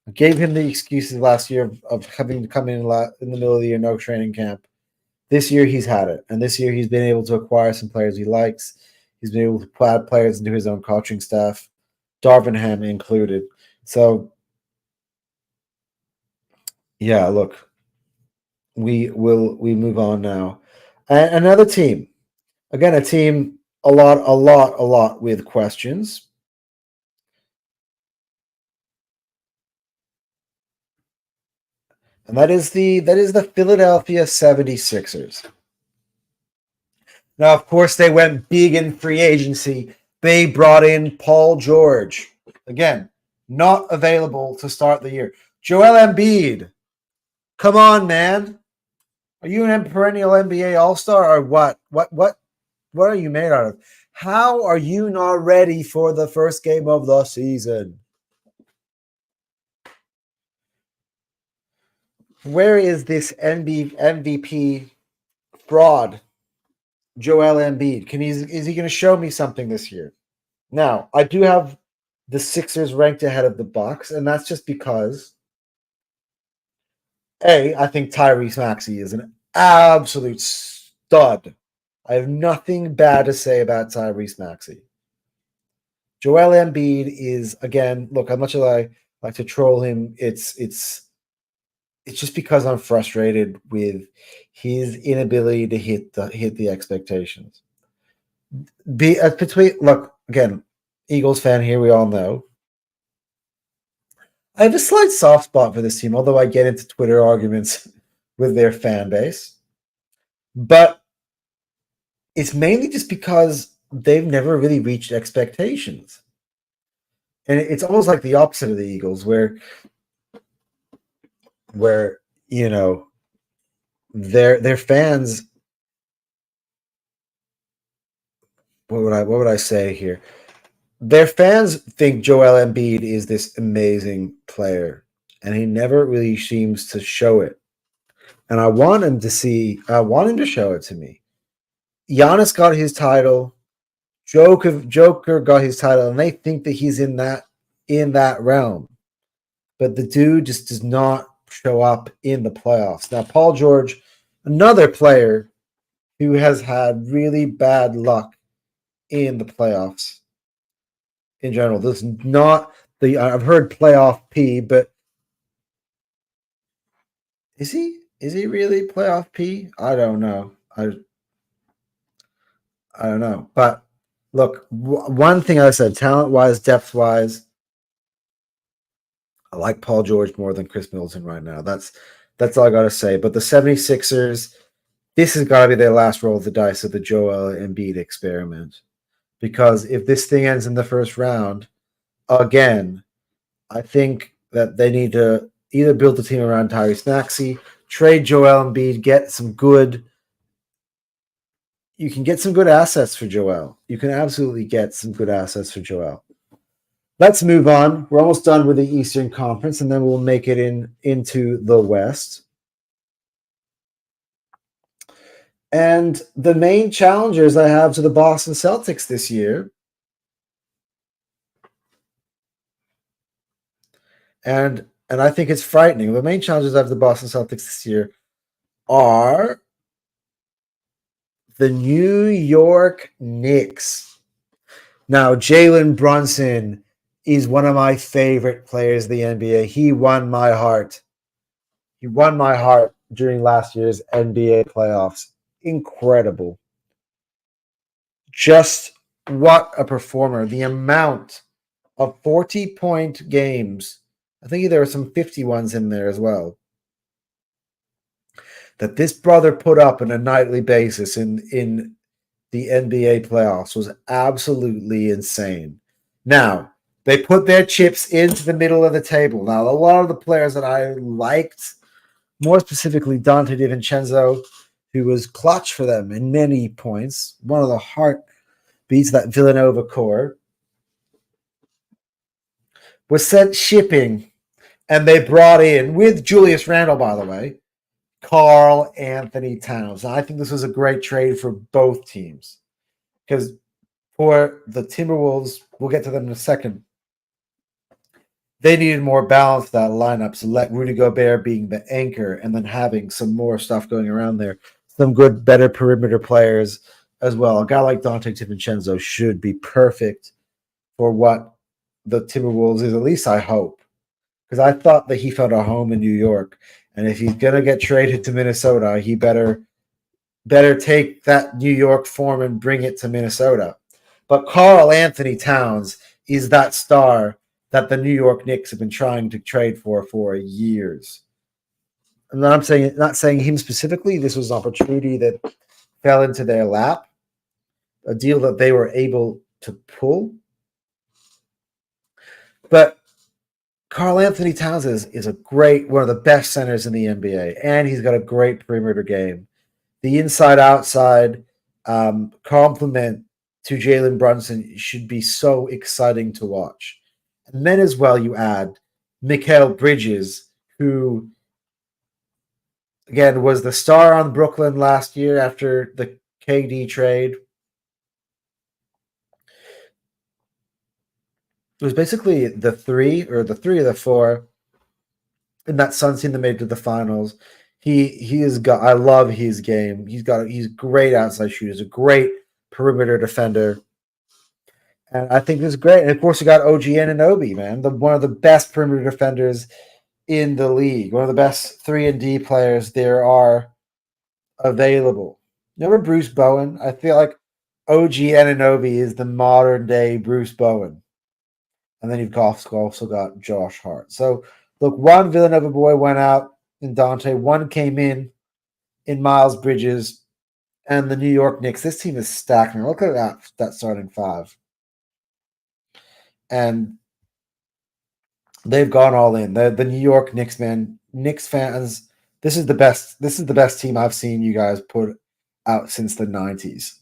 I gave him the excuses last year of having to come in the middle of the year, no training camp. This year he's had it, and this year he's been able to acquire some players he likes. He's been able to add players into his own coaching staff, Darvin Ham included. So, yeah, look, we move on now. Another team, again, a team a lot with questions. And that is the Philadelphia 76ers. Now, of course, they went big in free agency. They brought in Paul George. Again, not available to start the year. Joel Embiid. Come on, man. Are you a perennial NBA All-Star or what? What are you made out of? How are you not ready for the first game of the season? Where is this MVP fraud, Joel Embiid? Is he going to show me something this year? Now, I do have the Sixers ranked ahead of the Bucks, and that's just because I think Tyrese Maxey is an absolute stud. I have nothing bad to say about Tyrese Maxey. Joel Embiid is, again, look, how much as I like to troll him, it's just because I'm frustrated with his inability to hit the expectations. Look, again, Eagles fan here, we all know. I have a slight soft spot for this team, although I get into Twitter arguments with their fan base. But it's mainly just because they've never really reached expectations. And it's almost like the opposite of the Eagles, where their fans. What would I say here? Their fans think Joel Embiid is this amazing player, and he never really seems to show it. And I want him to show it to me. Giannis got his title. Joker got his title, and they think that he's in that realm. But the dude just does not show up in the playoffs. Now, Paul George, another player who has had really bad luck in the playoffs in general. This is not the I've heard playoff P, but is he? Is he really playoff P? I don't know. I don't know. But look, one thing I said, talent wise, depth wise, I like Paul George more than Chris Middleton right now. That's all I got to say. But the 76ers, this has got to be their last roll of the dice of the Joel Embiid experiment. Because if this thing ends in the first round, again, I think that they need to either build the team around Tyrese Maxey, trade Joel Embiid, get some good. You can get some good assets for Joel. You can absolutely get some good assets for Joel. Let's move on. We're almost done with the Eastern Conference, and then we'll make it into the West. And the main challengers I have to the Boston Celtics this year, and I think it's frightening. The main challenges I have to the Boston Celtics this year are the New York Knicks. Now, Jalen Brunson is one of my favorite players in the NBA. He won my heart. He won my heart during last year's NBA playoffs. Incredible. Just what a performer. The amount of 40-point games. I think there were some 50 ones in there as well. That this brother put up on a nightly basis in the NBA playoffs was absolutely insane. Now, they put their chips into the middle of the table. Now, a lot of the players that I liked, more specifically Dante DiVincenzo, who was clutch for them in many points, one of the heartbeats of that Villanova core, was sent shipping, and they brought in, with Julius Randle, by the way, Karl Anthony Towns. Now, I think this was a great trade for both teams because for the Timberwolves, we'll get to them in a second, they needed more balance to that lineup. So let Rudy Gobert being the anchor and then having some more stuff going around there. Some good, better perimeter players as well. A guy like Dante DiVincenzo should be perfect for what the Timberwolves is, at least I hope. Because I thought that he found a home in New York. And if he's going to get traded to Minnesota, he better take that New York form and bring it to Minnesota. But Karl Anthony Towns is that star that the New York Knicks have been trying to trade for years. And I'm not saying him specifically. This was an opportunity that fell into their lap, a deal that they were able to pull. But Karl Anthony Towns is a great, one of the best centers in the NBA, and he's got a great perimeter game. The inside-outside complement to Jalen Brunson should be so exciting to watch. And then as well, you add Mikal Bridges, who, again, was the star on Brooklyn last year after the KD trade. It was basically the three of the four in that Suns team that made it to the finals. He has got. I love his game. He's great outside shooter. He's a great perimeter defender. And I think this is great. And of course, you got OG Anunoby, man, one of the best perimeter defenders in the league, one of the best 3-and-D players there are available. Remember Bruce Bowen? I feel like OG Anunoby is the modern day Bruce Bowen. And then you've also got Josh Hart. So, look, one Villanova boy went out in Dante, one came in Miles Bridges, and the New York Knicks. This team is stacked. Man. Look at that starting five. And they've gone all in. The New York Knicks, man. Knicks fans, This is the best. This is the best team I've seen you guys put out since the 90s.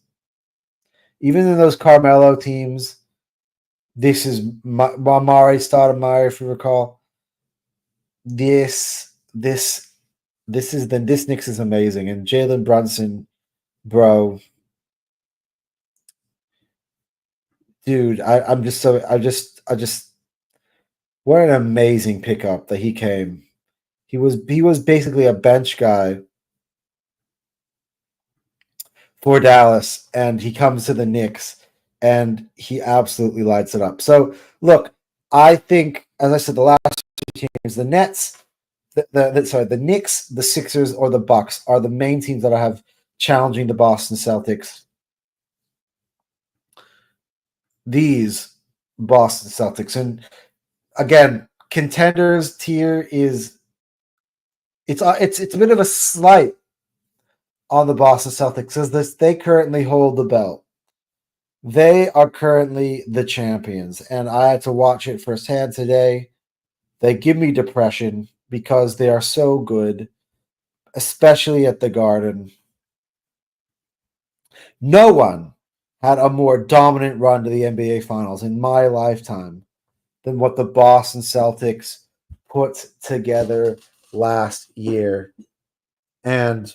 Even in those Carmelo teams, this is Mari Stoudemire, if you recall. This Knicks is amazing, and Jalen Brunson, bro, dude, I'm just so I just what an amazing pickup that he came. He was basically a bench guy for Dallas, and he comes to the Knicks, and he absolutely lights it up. So look, I think, as I said, the last two teams, the Nets, the Knicks, the Sixers, or the Bucks are the main teams that I have challenging the Boston Celtics. These Boston Celtics, and again, contenders tier is it's a bit of a slight on the Boston Celtics as they currently hold the belt. They are currently the champions, and I had to watch it firsthand today. They give me depression because they are so good, especially at the Garden. No one had a more dominant run to the NBA Finals in my lifetime than what the Boston Celtics put together last year. And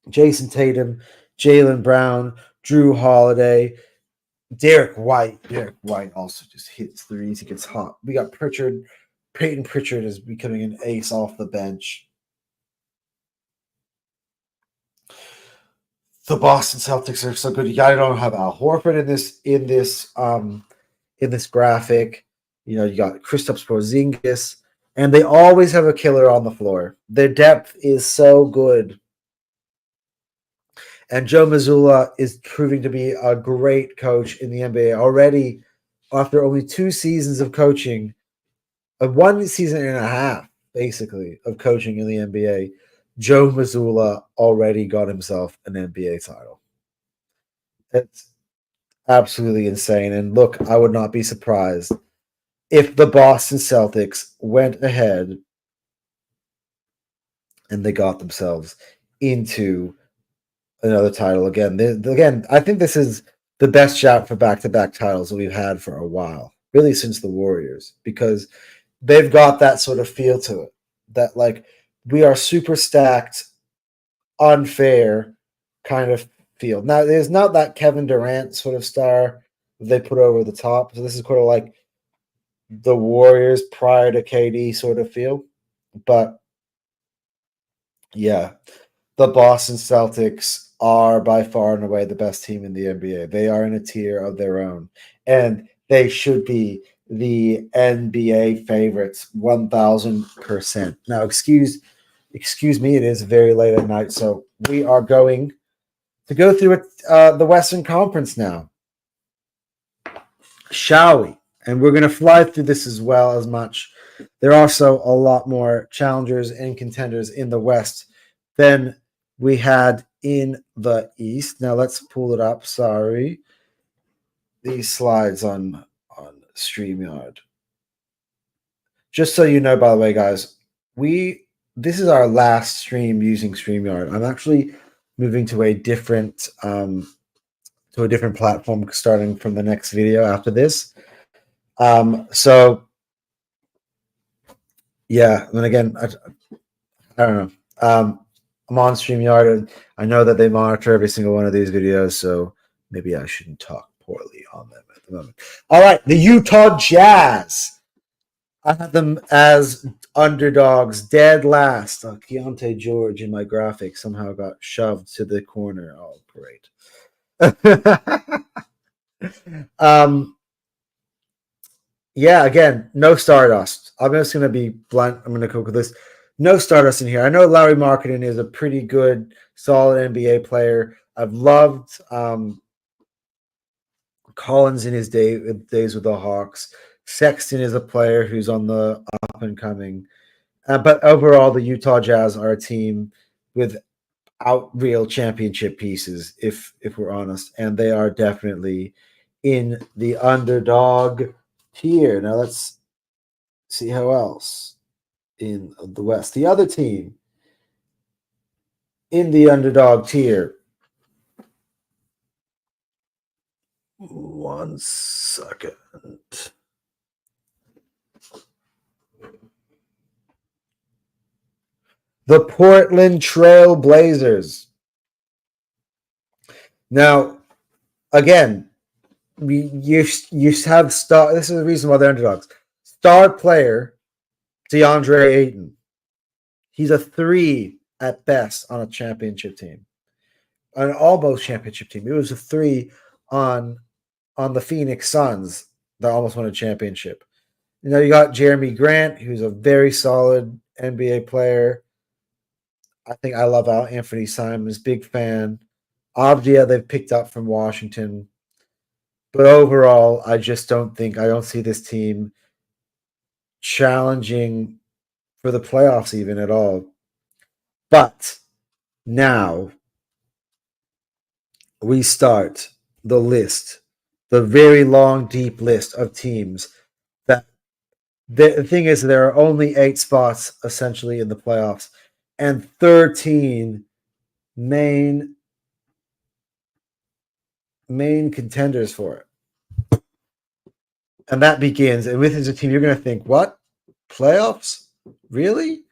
Jason Tatum, Jaylen Brown, Drew Holiday, Derek White also just hits threes. He gets hot. We got Pritchard. Peyton Pritchard is becoming an ace off the bench. The Boston Celtics are so good. You gotta don't have Al Horford in this graphic. You know, you got Kristaps Porzingis, and they always have a killer on the floor. Their depth is so good. And Joe Mazzulla is proving to be a great coach in the NBA already after only 2 seasons of coaching, 1 season and a half, basically, of coaching in the NBA. Joe Mazzulla already got himself an NBA title. It's absolutely insane. And look, I would not be surprised if the Boston Celtics went ahead and they got themselves into another title again. Again, I think this is the best shot for back-to-back titles that we've had for a while, really since the Warriors, because they've got that sort of feel to it. That like we are super stacked, unfair kind of feel. Now, there's not that Kevin Durant sort of star they put over the top. So this is kind of like the Warriors prior to KD sort of feel. But yeah, the Boston Celtics are by far and away the best team in the NBA. They are in a tier of their own, and they should be the NBA favorites 1000%. Now, excuse me, it is very late at night, so we are going to go through it, the Western Conference now. Shall we? And we're going to fly through this as well as much. There are also a lot more challengers and contenders in the West than we had in the East. Now let's pull it up. Sorry. These slides on StreamYard. Just so you know, by the way, guys, this is our last stream using StreamYard. I'm actually moving to a different platform starting from the next video after this. So yeah, and again, I don't know. I'm on StreamYard, and I know that they monitor every single one of these videos, so maybe I shouldn't talk poorly on them at the moment. All right, the Utah Jazz. I had them as underdogs, dead last. Keontae George in my graphic somehow got shoved to the corner. Oh, great. Yeah, again, no Stardust. I'm just going to be blunt. I'm going to go with this. No Stardust in here. I know Larry Markkinen is a pretty good, solid NBA player. I've loved Collins in his days with the Hawks. Sexton is a player who's on the up and coming. But overall, the Utah Jazz are a team without real championship pieces, if we're honest, and they are definitely in the underdog tier. Now let's see how else in the West. The other team in the underdog tier. One second. The Portland Trail Blazers. Now, again, you have star. This is the reason why they're underdogs. Star player DeAndre Ayton. He's a 3 at best on a championship team, an almost championship team. It was a 3 on the Phoenix Suns that almost won a championship. You got Jeremy Grant, who's a very solid NBA player. I think I love Anthony Simons, big fan. Obvia, they've picked up from Washington. But overall, I don't see this team challenging for the playoffs even at all. But now we start the list, the very long, deep list of teams that the thing is there are only 8 spots essentially in the playoffs and 13 main contenders for it. And that begins, and with a team, you're going to think, what? Playoffs? Really?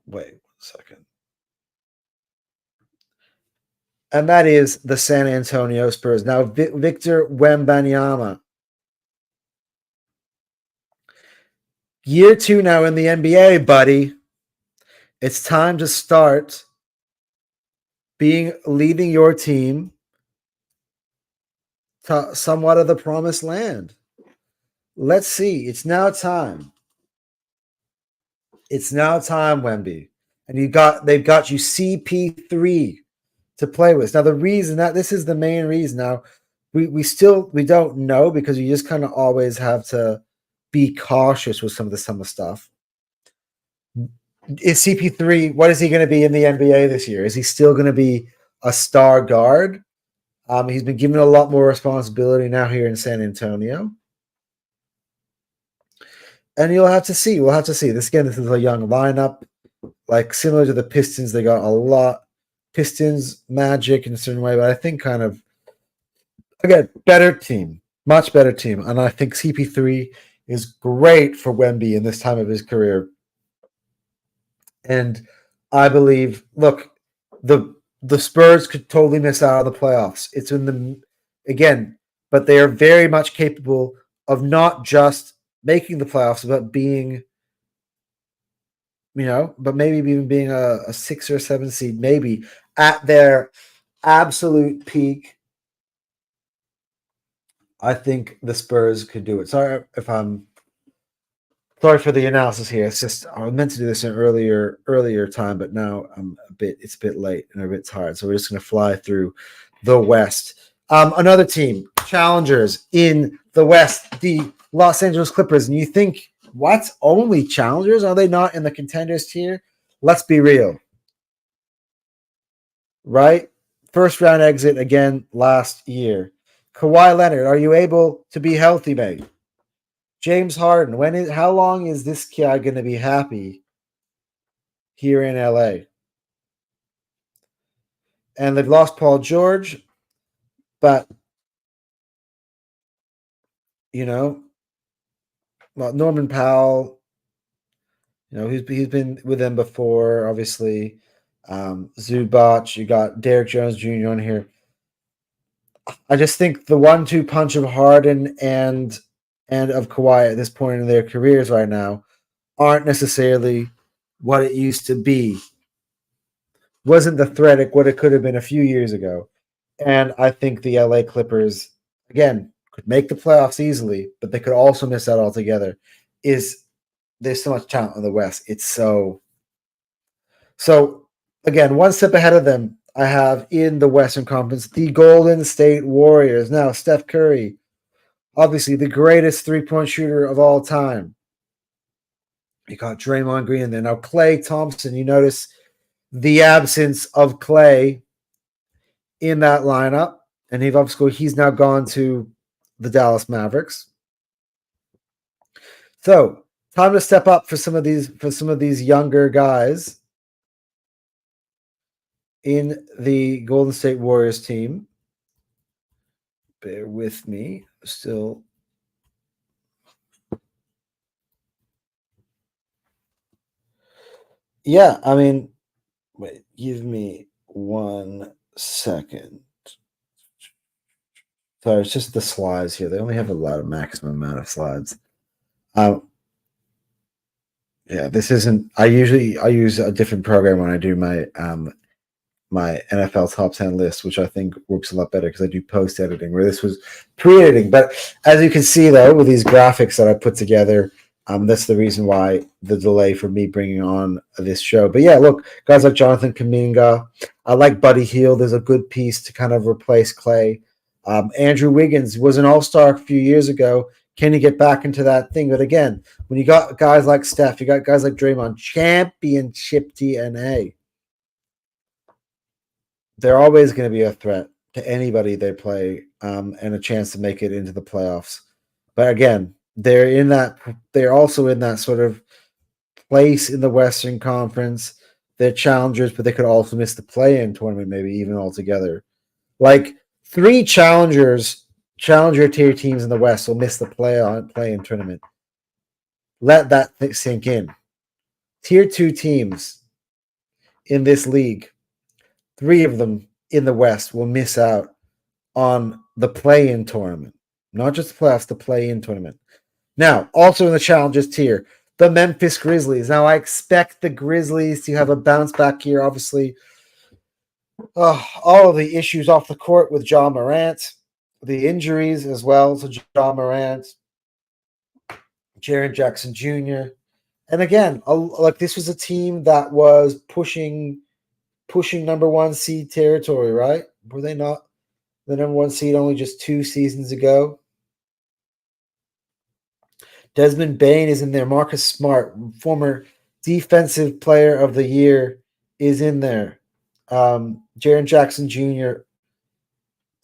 Wait 1 second. And that is the San Antonio Spurs. Now, Victor Wembanyama. Year 2 now in the NBA, buddy. It's time to start leading your team to somewhat of the promised land. Let's see. It's now time. It's now time, Wemby. And they've got you CP3 to play with. Now, the reason that this is the main reason. Now, we don't know because you just kind of always have to be cautious with some of the stuff. Is CP3, what is he going to be in the NBA this year? Is he still going to be a star guard? He's been given a lot more responsibility now here in San Antonio. And you'll have to see. We'll have to see. This is a young lineup. Like similar to the Pistons, they got a lot. Pistons, Magic in a certain way, but I think kind of, again, better team. Much better team. And I think CP3 is great for Wemby in this time of his career. And I believe, look, the Spurs could totally miss out on the playoffs. It's but they are very much capable of not just making the playoffs, but being, but maybe even being a 6 or 7 seed, maybe at their absolute peak. I think the Spurs could do it. Sorry for the analysis here. It's just I was meant to do this in earlier time, but now it's a bit late and a bit tired. So we're just going to fly through the West. Another team, challengers in the West, the Los Angeles Clippers. And you think, what? Only challengers? Are they not in the contenders tier? Let's be real. Right? First round exit again last year. Kawhi Leonard, are you able to be healthy, mate? James Harden, how long is this guy going to be happy here in LA? And they've lost Paul George, but Norman Powell, he's been with them before, obviously. Zubac, you got Derrick Jones Jr. on here. I just think the 1-2 punch of Harden and of Kawhi at this point in their careers right now aren't necessarily what it used to be. Wasn't the threat what it could have been a few years ago. And I think the LA Clippers, again, could make the playoffs easily, but they could also miss out altogether. There's so much talent in the West. It's so again, one step ahead of them, I have in the Western Conference, the Golden State Warriors. Now, Steph Curry, obviously the greatest three-point shooter of all time. You got Draymond Green in there. Now, Klay Thompson, you notice the absence of Klay in that lineup. And he's now gone to the Dallas Mavericks. So Time to step up for some of these younger guys in the Golden State Warriors team. Bear with me. Still. Yeah, I mean, wait, give me 1 second. Sorry, it's just the slides here. They only have a lot of maximum amount of slides. Yeah, this isn't. I use a different program when I do my NFL top 10 list, which I think works a lot better because I do post editing, where this was pre editing. But as you can see, though, with these graphics that I put together, that's the reason why the delay for me bringing on this show. But yeah, look, guys like Jonathan Kuminga, I like Buddy Hield. There's a good piece to kind of replace Clay. Andrew Wiggins was an all-star a few years ago. Can he get back into that thing? But again, when you got guys like Steph, you got guys like Draymond, championship DNA. They're always going to be a threat to anybody they play, and a chance to make it into the playoffs. But again, they're also in that sort of place in the Western Conference. They're challengers, but they could also miss the play-in tournament, maybe even altogether. Like 3 challenger tier teams in the West will miss the play-in tournament. Let that sink in. Tier 2 teams in this league, 3 of them in the West will miss out on the play-in tournament. Not just the playoffs, the play-in tournament. Now, also in the challenges tier, the Memphis Grizzlies. Now, I expect the Grizzlies to have a bounce back here, obviously. All of the issues off the court with John Morant, the injuries as well to John Morant, Jaren Jackson Jr. And again, like this was a team that was pushing number 1 seed territory, right? Were they not the number 1 seed only just 2 seasons ago? Desmond Bane is in there. Marcus Smart, former defensive player of the year, is in there. Jaren Jackson Jr.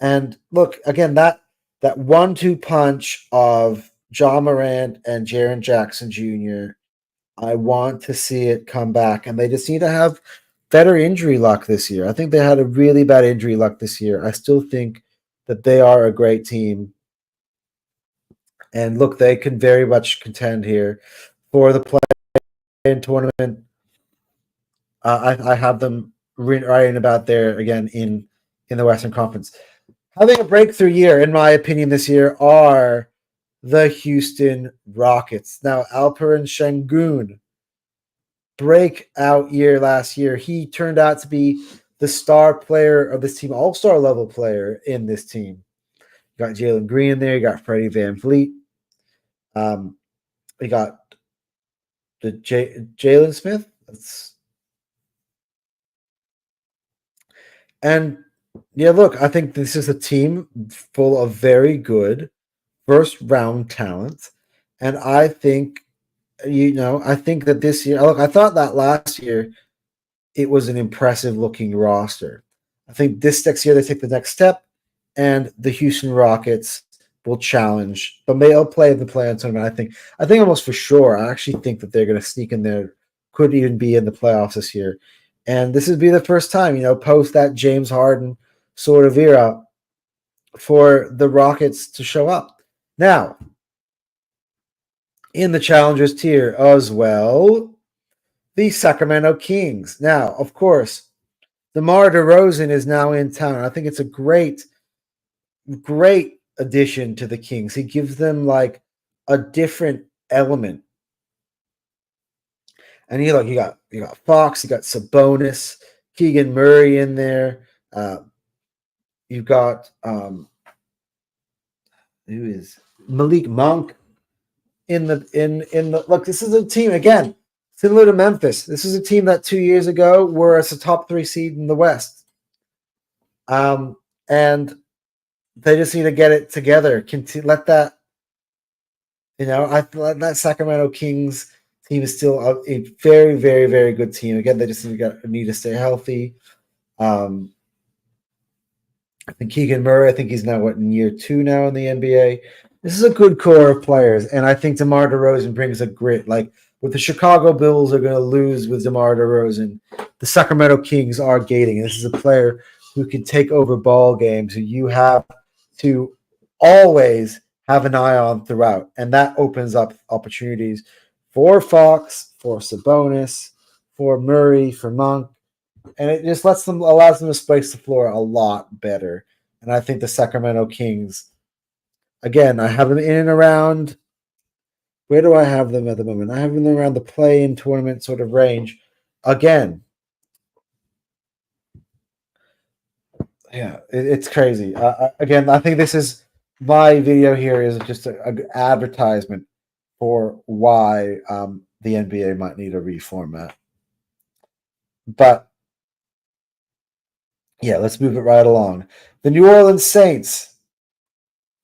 And look, again, that 1-2 punch of John Morant and Jaren Jackson Jr., I want to see it come back. And they just need to have better injury luck this year. I think they had a really bad injury luck this year. I still think that they are a great team. And look, they can very much contend here for the play-in tournament. I have them writing about there again in the Western Conference. Having a breakthrough year, in my opinion, this year are the Houston Rockets. Now, Alperen Sengun, breakout year last year. He turned out to be the star player of this team, all-star level player in this team. You got Jalen Green in there. You got Freddie VanVleet. We got the Jalen Smith. And yeah, look, I think this is a team full of very good first round talent. And I think, I think that this year, look, I thought that last year it was an impressive looking roster. I think this next year they take the next step, and the Houston Rockets will challenge, but they'll play in the play-in tournament. I think almost for sure. I actually think that they're going to sneak in there, could even be in the playoffs this year. And this would be the first time, post that James Harden sort of era, for the Rockets to show up. Now, in the challengers tier as well, the Sacramento Kings. Now, of course, DeMar DeRozan is now in town. I think it's a great addition to the Kings. He gives them like a different element. And you got Fox, you got Sabonis, Keegan Murray in there. You've got who is Malik Monk in the look. This is a team again similar to Memphis. This is a team that 2 years ago were as a top 3 seed in the West. And they just need to get it together. Let that, that Sacramento Kings team is still a very, very, very good team. Again, they just need to stay healthy. I think Keegan Murray, I think he's now in year 2 now in the NBA. This is a good core of players, and I think DeMar DeRozan brings a grit. Like what the Chicago Bulls are going to lose with DeMar DeRozan, the Sacramento Kings are gating. This is a player who can take over ball games, who you have to always have an eye on throughout, and that opens up opportunities for Fox, for Sabonis, for Murray, for Monk, and it just allows them to space the floor a lot better. And I think the Sacramento Kings, again, I have them in and around. Where do I have them at the moment? I have them around the play-in tournament sort of range. Again, yeah, it's crazy. Again, I think this is my video here is just an advertisement for why the NBA might need a reformat. But yeah, let's move it right along. The New Orleans Saints.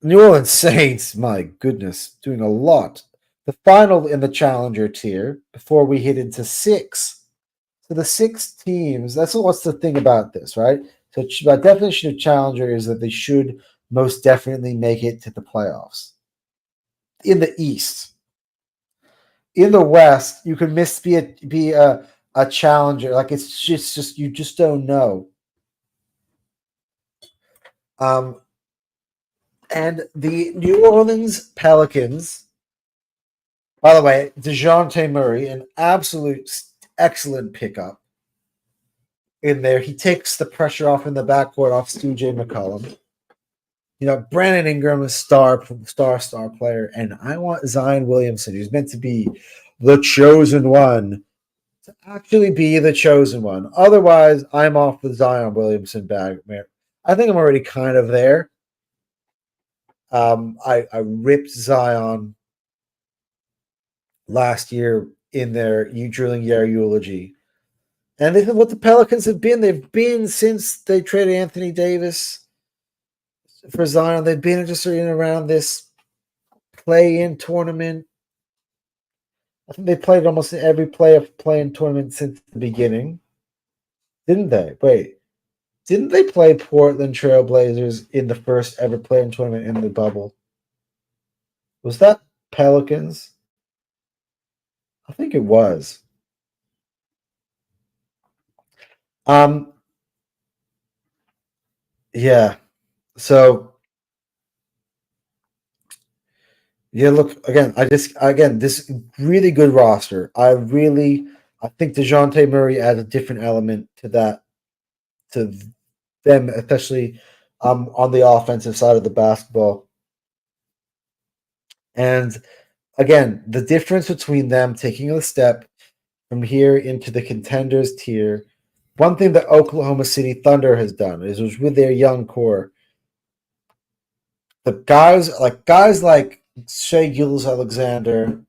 New Orleans Saints, my goodness, doing a lot. The final in the challenger tier before we hit into six. So the six teams, that's what's the thing about this, right? So the definition of challenger is that they should most definitely make it to the playoffs. In the East. In the West, you can be a challenger. Like it's just you just don't know. And the New Orleans Pelicans, by the way, DeJounte Murray, an absolute excellent pickup in there. He takes the pressure off in the backcourt off Stu J. McCollum. You know, Brandon Ingram is star player, and I want Zion Williamson, who's meant to be the chosen one, to actually be the chosen one. Otherwise, I'm off the Zion Williamson bag, man. I think I'm already kind of there. I ripped Zion last year in their You Drilling Year eulogy. And this is what the Pelicans have been. They've been since they traded Anthony Davis for Zion. They've been just in around this play-in tournament. I think they played almost every play-in tournament since the beginning. Didn't they? Wait. Didn't they play Portland Trailblazers in the first ever play-in tournament in the bubble? Was that Pelicans? I think it was. Yeah. So yeah, look again. This really good roster. I think DeJounte Murray adds a different element to that, to them, especially on the offensive side of the basketball. And again, the difference between them taking a step from here into the contenders tier. One thing that Oklahoma City Thunder has done is was with their young core. The guys like Shea Gilgeous-Alexander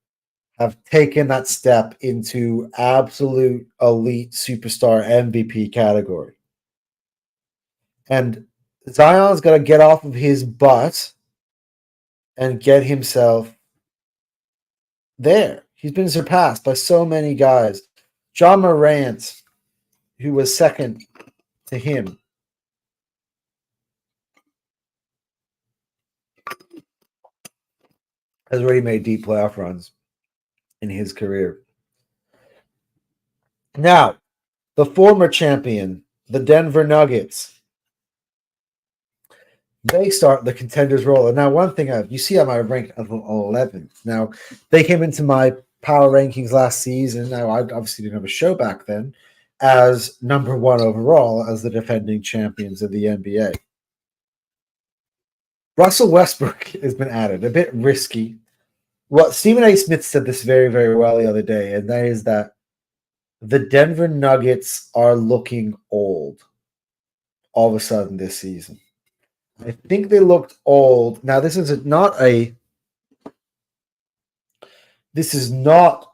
have taken that step into absolute elite superstar MVP category. And Zion's got to get off of his butt and get himself there. He's been surpassed by so many guys. John Morant, who was second to him, has already made deep playoff runs in his career. Now, the former champion, the Denver Nuggets, they start the contenders role. And now, one thing you see on my rank of 11th. Now, they came into my power rankings last season. Now, I obviously didn't have a show back then as number one overall as the defending champions of the NBA. Russell Westbrook has been added, a bit risky. Well, Stephen A. Smith said this very, very well the other day, and that is that the Denver Nuggets are looking old all of a sudden this season. I think they looked old. Now, this is not a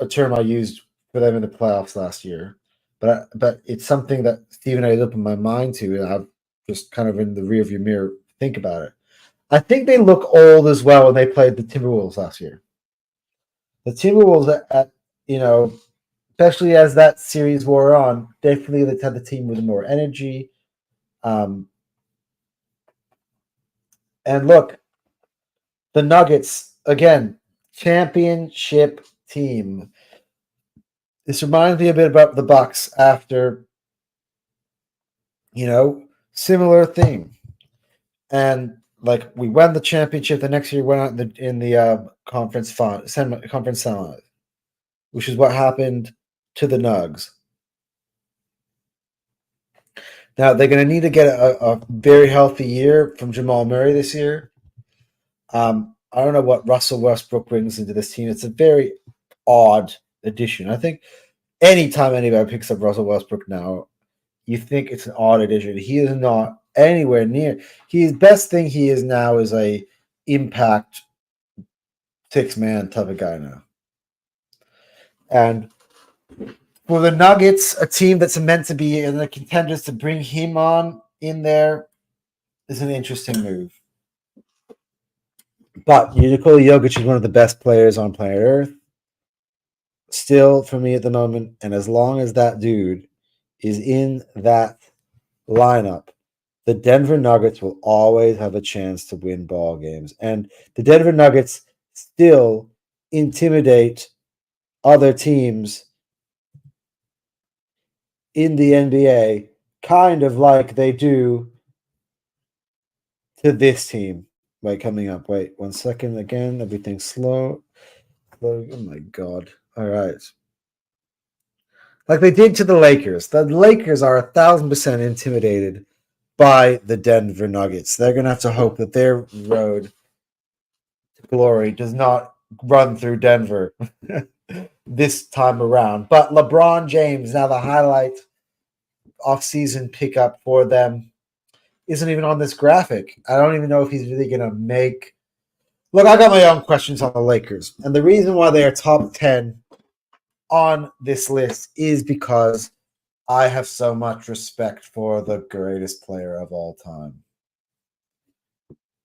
term I used for them in the playoffs last year, but it's something that Stephen A. opened my mind to, and I've just kind of in the rearview mirror think about it. I think they look old as well when they played the Timberwolves last year. The Timberwolves, especially as that series wore on, definitely they had the team with more energy. And look, The Nuggets, again, championship team. This reminds me a bit about the Bucks after, similar thing. And like we won the championship the next year, went out in the conference final, which is what happened to the Nugs. Now they're going to need to get a very healthy year from Jamal Murray this year. I don't know what Russell Westbrook brings into this team. It's a very odd addition. I think anytime anybody picks up Russell Westbrook now, you think it's an odd addition. He is not anywhere near. His best thing he is now is a impact 6-man type of guy now. And for the Nuggets, a team that's meant to be in the contenders, to bring him on in there is an interesting move. But Nikola Jokic is one of the best players on planet Earth. Still, for me at the moment, and as long as that dude is in that lineup, the Denver Nuggets will always have a chance to win ball games. And the Denver Nuggets still intimidate other teams in the NBA, kind of like they do to this team. Wait, coming up. Wait, 1 second again. Everything's slow. Oh my God. All right. Like they did to the Lakers. The Lakers are 1,000% intimidated by the Denver Nuggets. They're going to have to hope that their road to glory does not run through Denver this time around. But LeBron James, now the highlight off-season pickup for them, isn't even on this graphic. I don't even know if he's really going to make... Look, I got my own questions on the Lakers. And the reason why they are top 10 on this list is because I have so much respect for the greatest player of all time,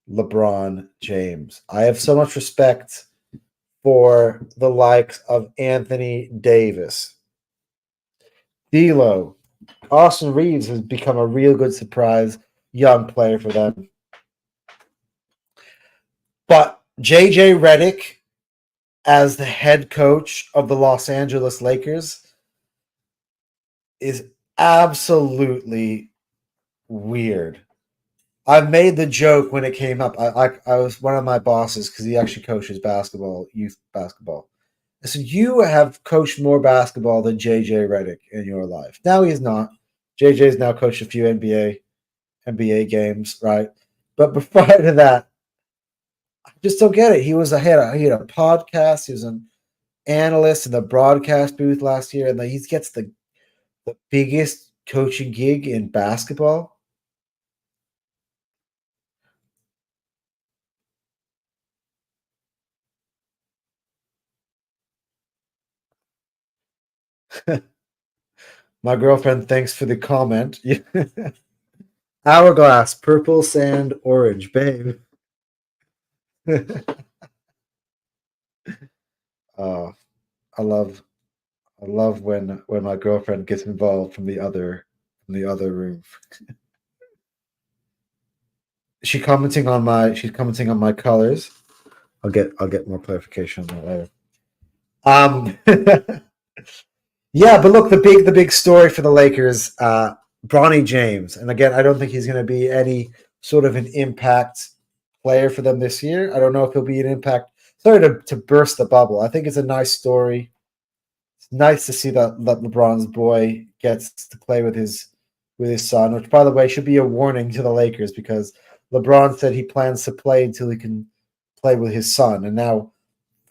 LeBron James. I have so much respect for the likes of Anthony Davis. D'Lo. Austin Reeves has become a real good surprise young player for them. But J.J. Redick as the head coach of the Los Angeles Lakers is absolutely weird. I made the joke when it came up. I was one of my bosses because he actually coaches basketball, youth basketball. I said, you have coached more basketball than JJ Redick in your life. Now he's not. JJ's now coached a few NBA games, right? But prior to that, I just don't get it. He had a podcast. He was an analyst in the broadcast booth last year, and he gets the biggest coaching gig in basketball. My girlfriend, thanks for the comment. Hourglass, purple sand, orange, babe. Oh, I love when my girlfriend gets involved from the other room. She's commenting on my colors. I'll get more clarification on that later. Yeah, but look, the big story for the Lakers, Bronny James, and again, I don't think he's going to be any sort of an impact player for them this year. I don't know if he'll be an impact. Sorry to burst the bubble. I think it's a nice story. It's nice to see that LeBron's boy gets to play with his son, which, by the way, should be a warning to the Lakers because LeBron said he plans to play until he can play with his son, and now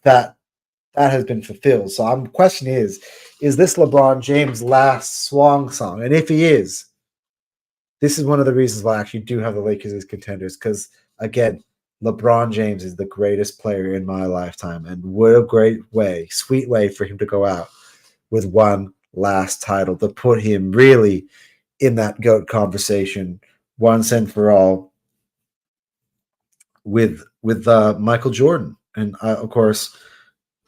that has been fulfilled. So I'm question is this LeBron James' last swan song? And if he is, this is one of the reasons why I actually do have the Lakers as contenders, because again, LeBron James is the greatest player in my lifetime, and what a great way, sweet way for him to go out with one last title to put him really in that GOAT conversation once and for all with Michael Jordan. And of course,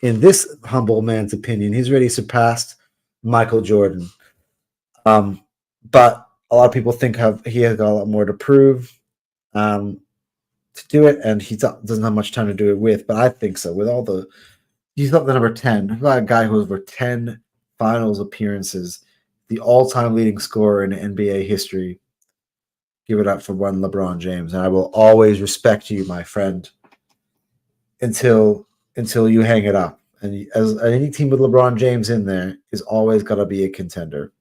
in this humble man's opinion, he's already surpassed Michael Jordan. But a lot of people think he has got a lot more to prove. To to do it, and he doesn't have much time to do it with. But I think so. With all the, he's up the number 10. A guy who has over 10 finals appearances, the all-time leading scorer in NBA history. Give it up for one LeBron James, and I will always respect you, my friend, until you hang it up. And as any team with LeBron James in there is always going to be a contender.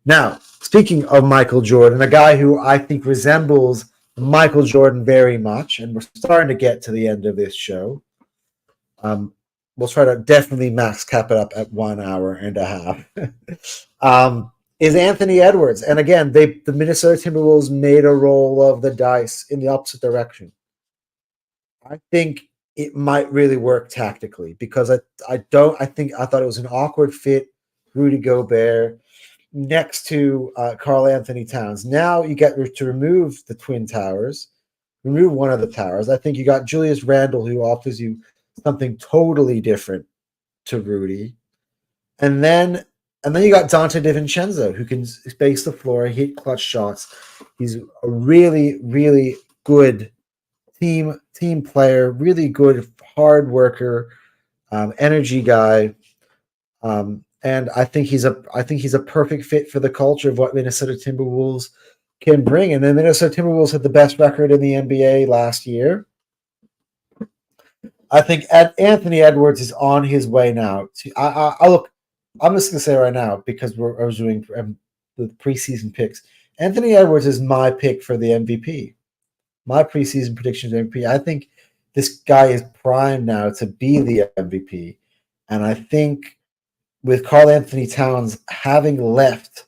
Now, speaking of Michael Jordan, a guy who I think resembles Michael Jordan very much, and we're starting to get to the end of this show. We'll try to definitely max cap it up at 1 hour and a half. Is Anthony Edwards. And again, the Minnesota Timberwolves made a roll of the dice in the opposite direction. I think it might really work tactically because I thought it was an awkward fit, Rudy Gobert next to Karl Anthony Towns. Now you get to remove the Twin Towers, remove one of the towers. I think you got Julius Randle, who offers you something totally different to Rudy. And then you got Dante DiVincenzo, who can space the floor, hit clutch shots. He's a really, really good team player, really good hard worker, energy guy. And I think he's a perfect fit for the culture of what Minnesota Timberwolves can bring. And the Minnesota Timberwolves had the best record in the NBA last year. I think Anthony Edwards is on his way now. I'm just going to say right now, because I was doing the preseason picks. Anthony Edwards is my pick for the MVP. My preseason predictions MVP. I think this guy is primed now to be the MVP. And I think with Karl Anthony Towns having left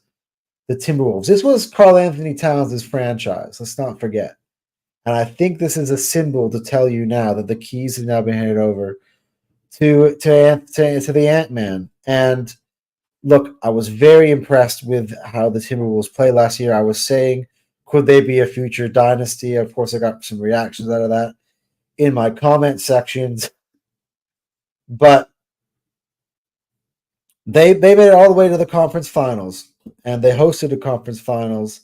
the Timberwolves, this was Karl Anthony Towns' franchise. Let's not forget. And I think this is a symbol to tell you now that the keys have now been handed over to the Ant-Man. And look, I was very impressed with how the Timberwolves played last year. I was saying, could they be a future dynasty? Of course, I got some reactions out of that in my comment sections. But they made it all the way to the conference finals, and they hosted the conference finals.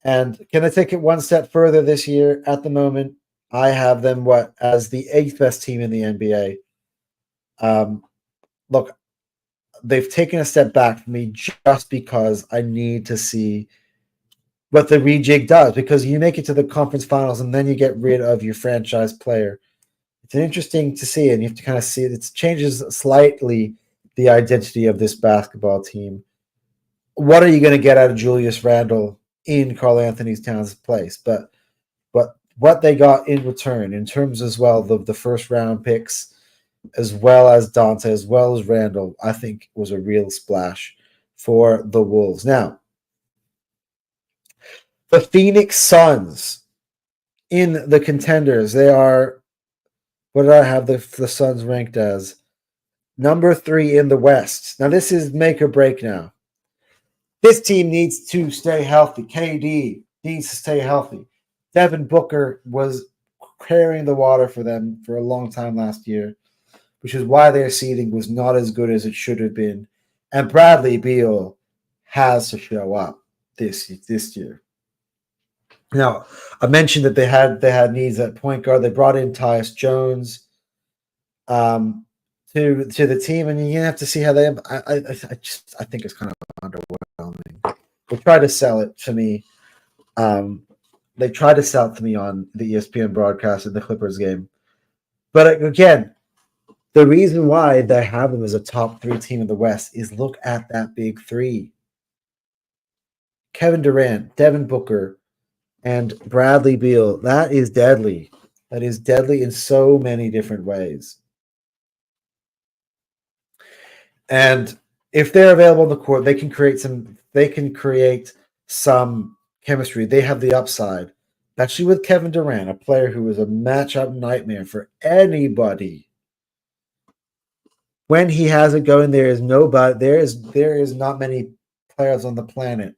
And can they take it one step further this year? At the moment, I have them as the 8th best team in the NBA. Look, they've taken a step back for me just because I need to see what the rejig does, because you make it to the conference finals and then you get rid of your franchise player. It's interesting to see, and you have to kind of see it. It changes slightly the identity of this basketball team. What are you going to get out of Julius Randle in Karl Anthony Towns' place? But what they got in return, in terms as well the first round picks, as well as Dante, as well as Randle, I think was a real splash for the Wolves. Now, the Phoenix Suns in the contenders, they are, what did I have the Suns ranked as? Number 3 in the West. Now, this is make or break now. This team needs to stay healthy. KD needs to stay healthy. Devin Booker was carrying the water for them for a long time last year, which is why their seeding was not as good as it should have been. And Bradley Beal has to show up this year. Now, I mentioned that they had needs at point guard. They brought in Tyus Jones to the team, and you have to see how they. I think it's kind of underwhelming. They tried to sell it to me. They tried to sell it to me on the ESPN broadcast of the Clippers game, but again, the reason why they have them as a top 3 team in the West is look at that big 3: Kevin Durant, Devin Booker, and Bradley Beal. That is deadly. That is deadly in so many different ways. And if they're available on the court, they can create some chemistry. They have the upside. Actually, with Kevin Durant, a player who is a matchup nightmare for anybody. When he has it going, there is not many players on the planet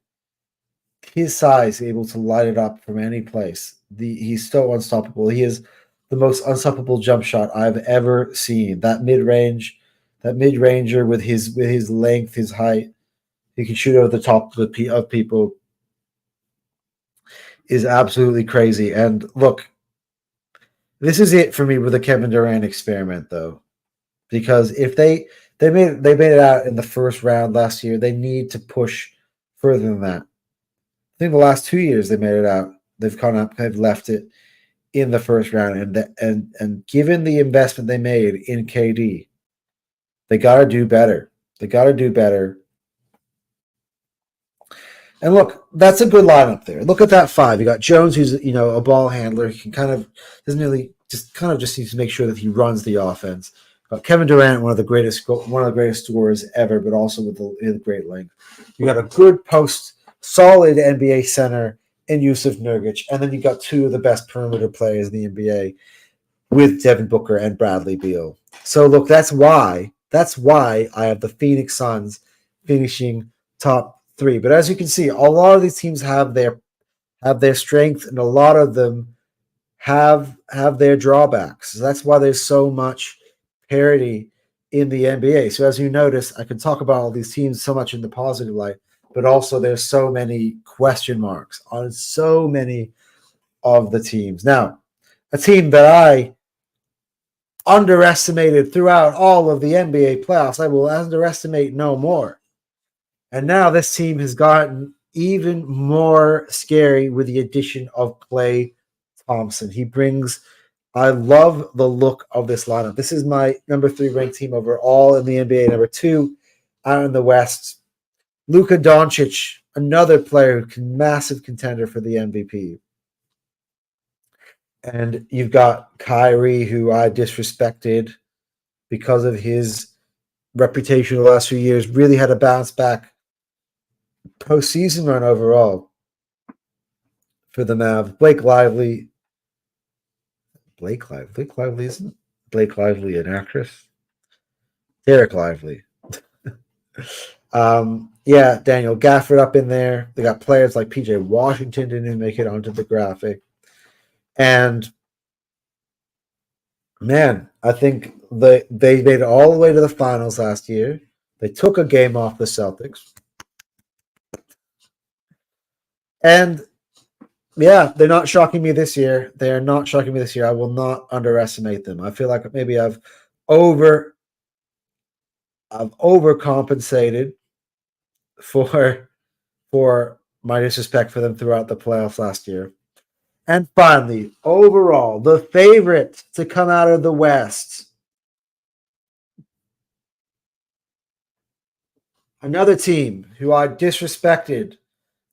his size able to light it up from any place. He's so unstoppable. He is the most unstoppable jump shot I've ever seen. That mid-ranger with his length, his height, he can shoot over the top of people, is absolutely crazy. And look, This is it for me with the Kevin Durant experiment, though, because if they made it out in the first round last year, they need to push further than that. I think the last 2 years they made it out, they've kind of left it in the first round, and given the investment they made in KD, they got to do better. They got to do better. And look, that's a good lineup there. Look at that five. You got Jones, who's a ball handler. He can kind of doesn't really just needs to make sure that he runs the offense. Kevin Durant, one of the greatest scorers ever, but also with the great length. You got a good post, solid NBA center in Yusuf Nurkic, and then you got two of the best perimeter players in the NBA with Devin Booker and Bradley Beal. So look, that's why I have the Phoenix Suns finishing top 3. But as you can see, a lot of these teams have their strength, and a lot of them have their drawbacks. So that's why there's so much parity in the NBA. So as you notice, I can talk about all these teams so much in the positive light, but also there's so many question marks on so many of the teams. Now, a team that I underestimated throughout all of the NBA playoffs, I will underestimate no more. And now this team has gotten even more scary with the addition of Klay Thompson. I love the look of this lineup. This is my number 3 ranked team overall in the NBA. Number 2 out in the West, Luka Doncic, another player, massive contender for the MVP. And you've got Kyrie, who I disrespected because of his reputation the last few years, really had a bounce back postseason run overall for the Mavs. Blake Lively isn't Blake Lively an actress? Derek Lively. Daniel Gafford up in there. They got players like PJ Washington didn't make it onto the graphic. And man, I think they made it all the way to the finals last year. They took a game off the Celtics. And yeah, they're not shocking me this year. They are not shocking me this year. I will not underestimate them. I feel like maybe I've overcompensated for my disrespect for them throughout the playoffs last year. And finally, overall, the favorite to come out of the West. Another team who I disrespected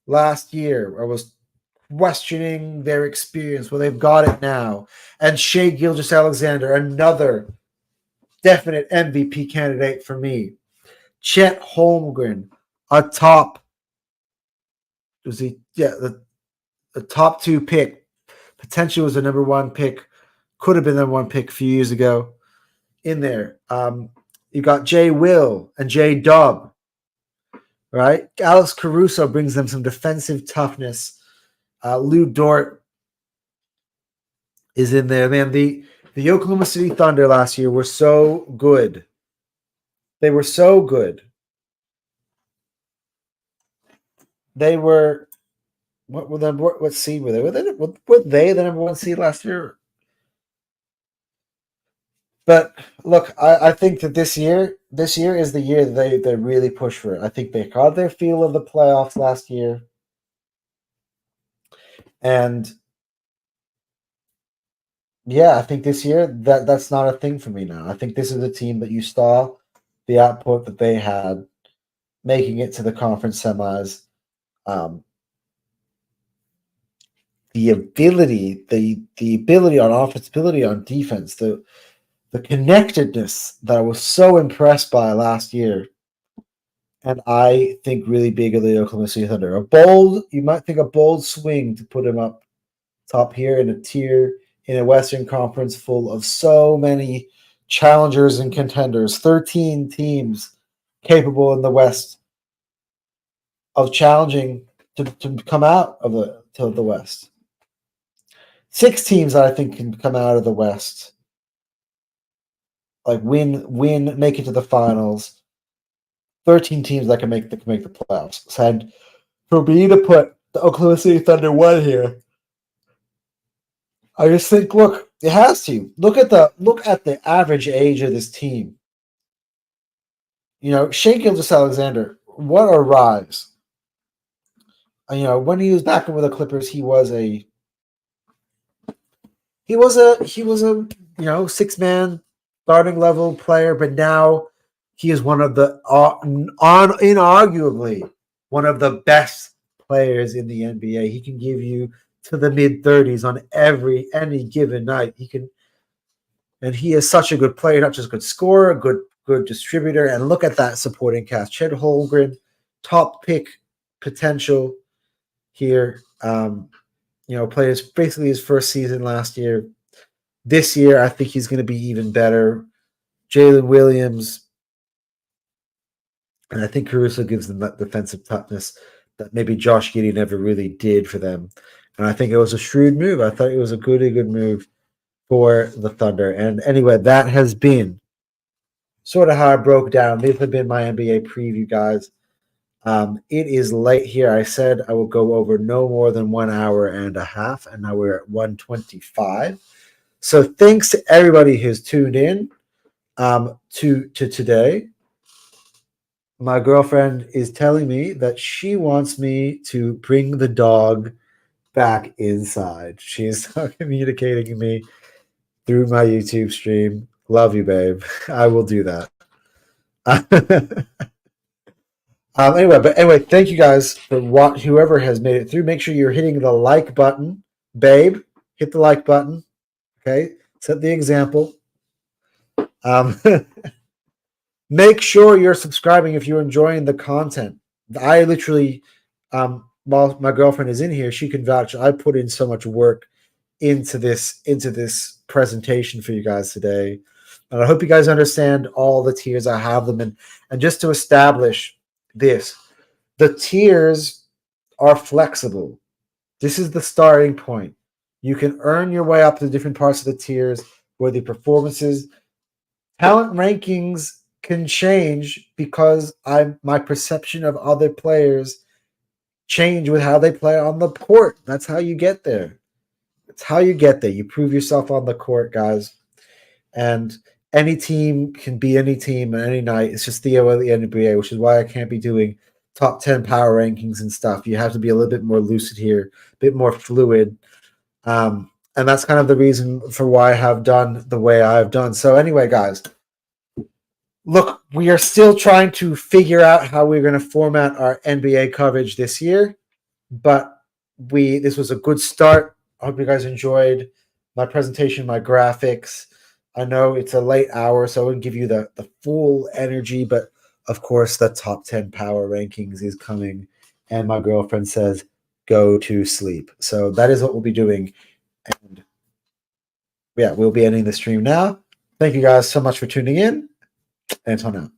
last year, or was questioning their experience. Well, they've got it now. And Shai Gilgeous-Alexander, another definite MVP candidate for me. Chet Holmgren, a top, the top 2 pick. Potentially was the number 1 pick. Could have been the number 1 pick a few years ago. In there, you got Jay Will and Jay Dub. Right, Alex Caruso brings them some defensive toughness. Lou Dort is in there. Man, the Oklahoma City Thunder last year were so good. They were so good. They were what seed were they? Were they the number 1 seed last year? But look, I think that this year is the year that they really push for it. I think they got their feel of the playoffs last year. And yeah, I think this year that's not a thing for me now. I think this is a team that you saw the output that they had making it to the conference semis. The ability on offense, ability on defense, the connectedness that I was so impressed by last year. And I think really big of the Oklahoma City Thunder. You might think a bold swing to put him up top here in a tier in a Western Conference full of so many challengers and contenders. 13 teams capable in the West of challenging to come out of the West. 6 teams that I think can come out of the West, like win, make it to the finals. 13 teams that can make the playoffs. And for me to put the Oklahoma City Thunder 1 here, I just think, look, It has to. Look at the average age of this team. Shea Gilgeous-Alexander, what a rise. When he was back with the Clippers, he was a 6-man starting level player, but now he is one of the inarguably one of the best players in the NBA. He can give you to the mid-30s on any given night. And he is such a good player, not just a good scorer, good distributor. And look at that supporting cast: Chet Holmgren, top pick potential here. Played basically his first season last year. This year, I think he's going to be even better. Jalen Williams, and I think Caruso gives them that defensive toughness that maybe Josh Giddey never really did for them. And I think it was a shrewd move. I thought it was a good move for the Thunder. And anyway, that has been sort of how I broke down. These have been my NBA preview, guys. It is late here. I said I will go over no more than 1 hour and a half, and now we're at 1:25. So thanks to everybody who's tuned in to today. My girlfriend is telling me that she wants me to bring the dog back inside. She's communicating to me through my YouTube stream. Love you, babe. I will do that. Anyway, thank you guys for whoever has made it through. Make sure you're hitting the like button, babe. Hit the like button. Okay, set the example. Make sure you're subscribing if you're enjoying the content. I literally, while my girlfriend is in here, she can vouch. I put in so much work into this presentation for you guys today, and I hope you guys understand all the tiers. I have them, and just to establish this, the tiers are flexible. This is the starting point. You can earn your way up to different parts of the tiers where the performances, talent rankings can change because my perception of other players change with how they play on the court. That's how you get there. It's how you get there. You prove yourself on the court, guys. And any team can be any team on any night. It's just the NBA, which is why I can't be doing top 10 power rankings and stuff. You have to be a little bit more lucid here, a bit more fluid. And that's kind of the reason for why I have done the way I've done. So anyway, guys, look, we are still trying to figure out how we're going to format our NBA coverage this year, but this was a good start. I hope you guys enjoyed my presentation, my graphics. I know it's a late hour, so I wouldn't give you the full energy, but of course, the top 10 power rankings is coming, and my girlfriend says, go to sleep. So that is what we'll be doing. And yeah, we'll be ending the stream now. Thank you guys so much for tuning in. Until now.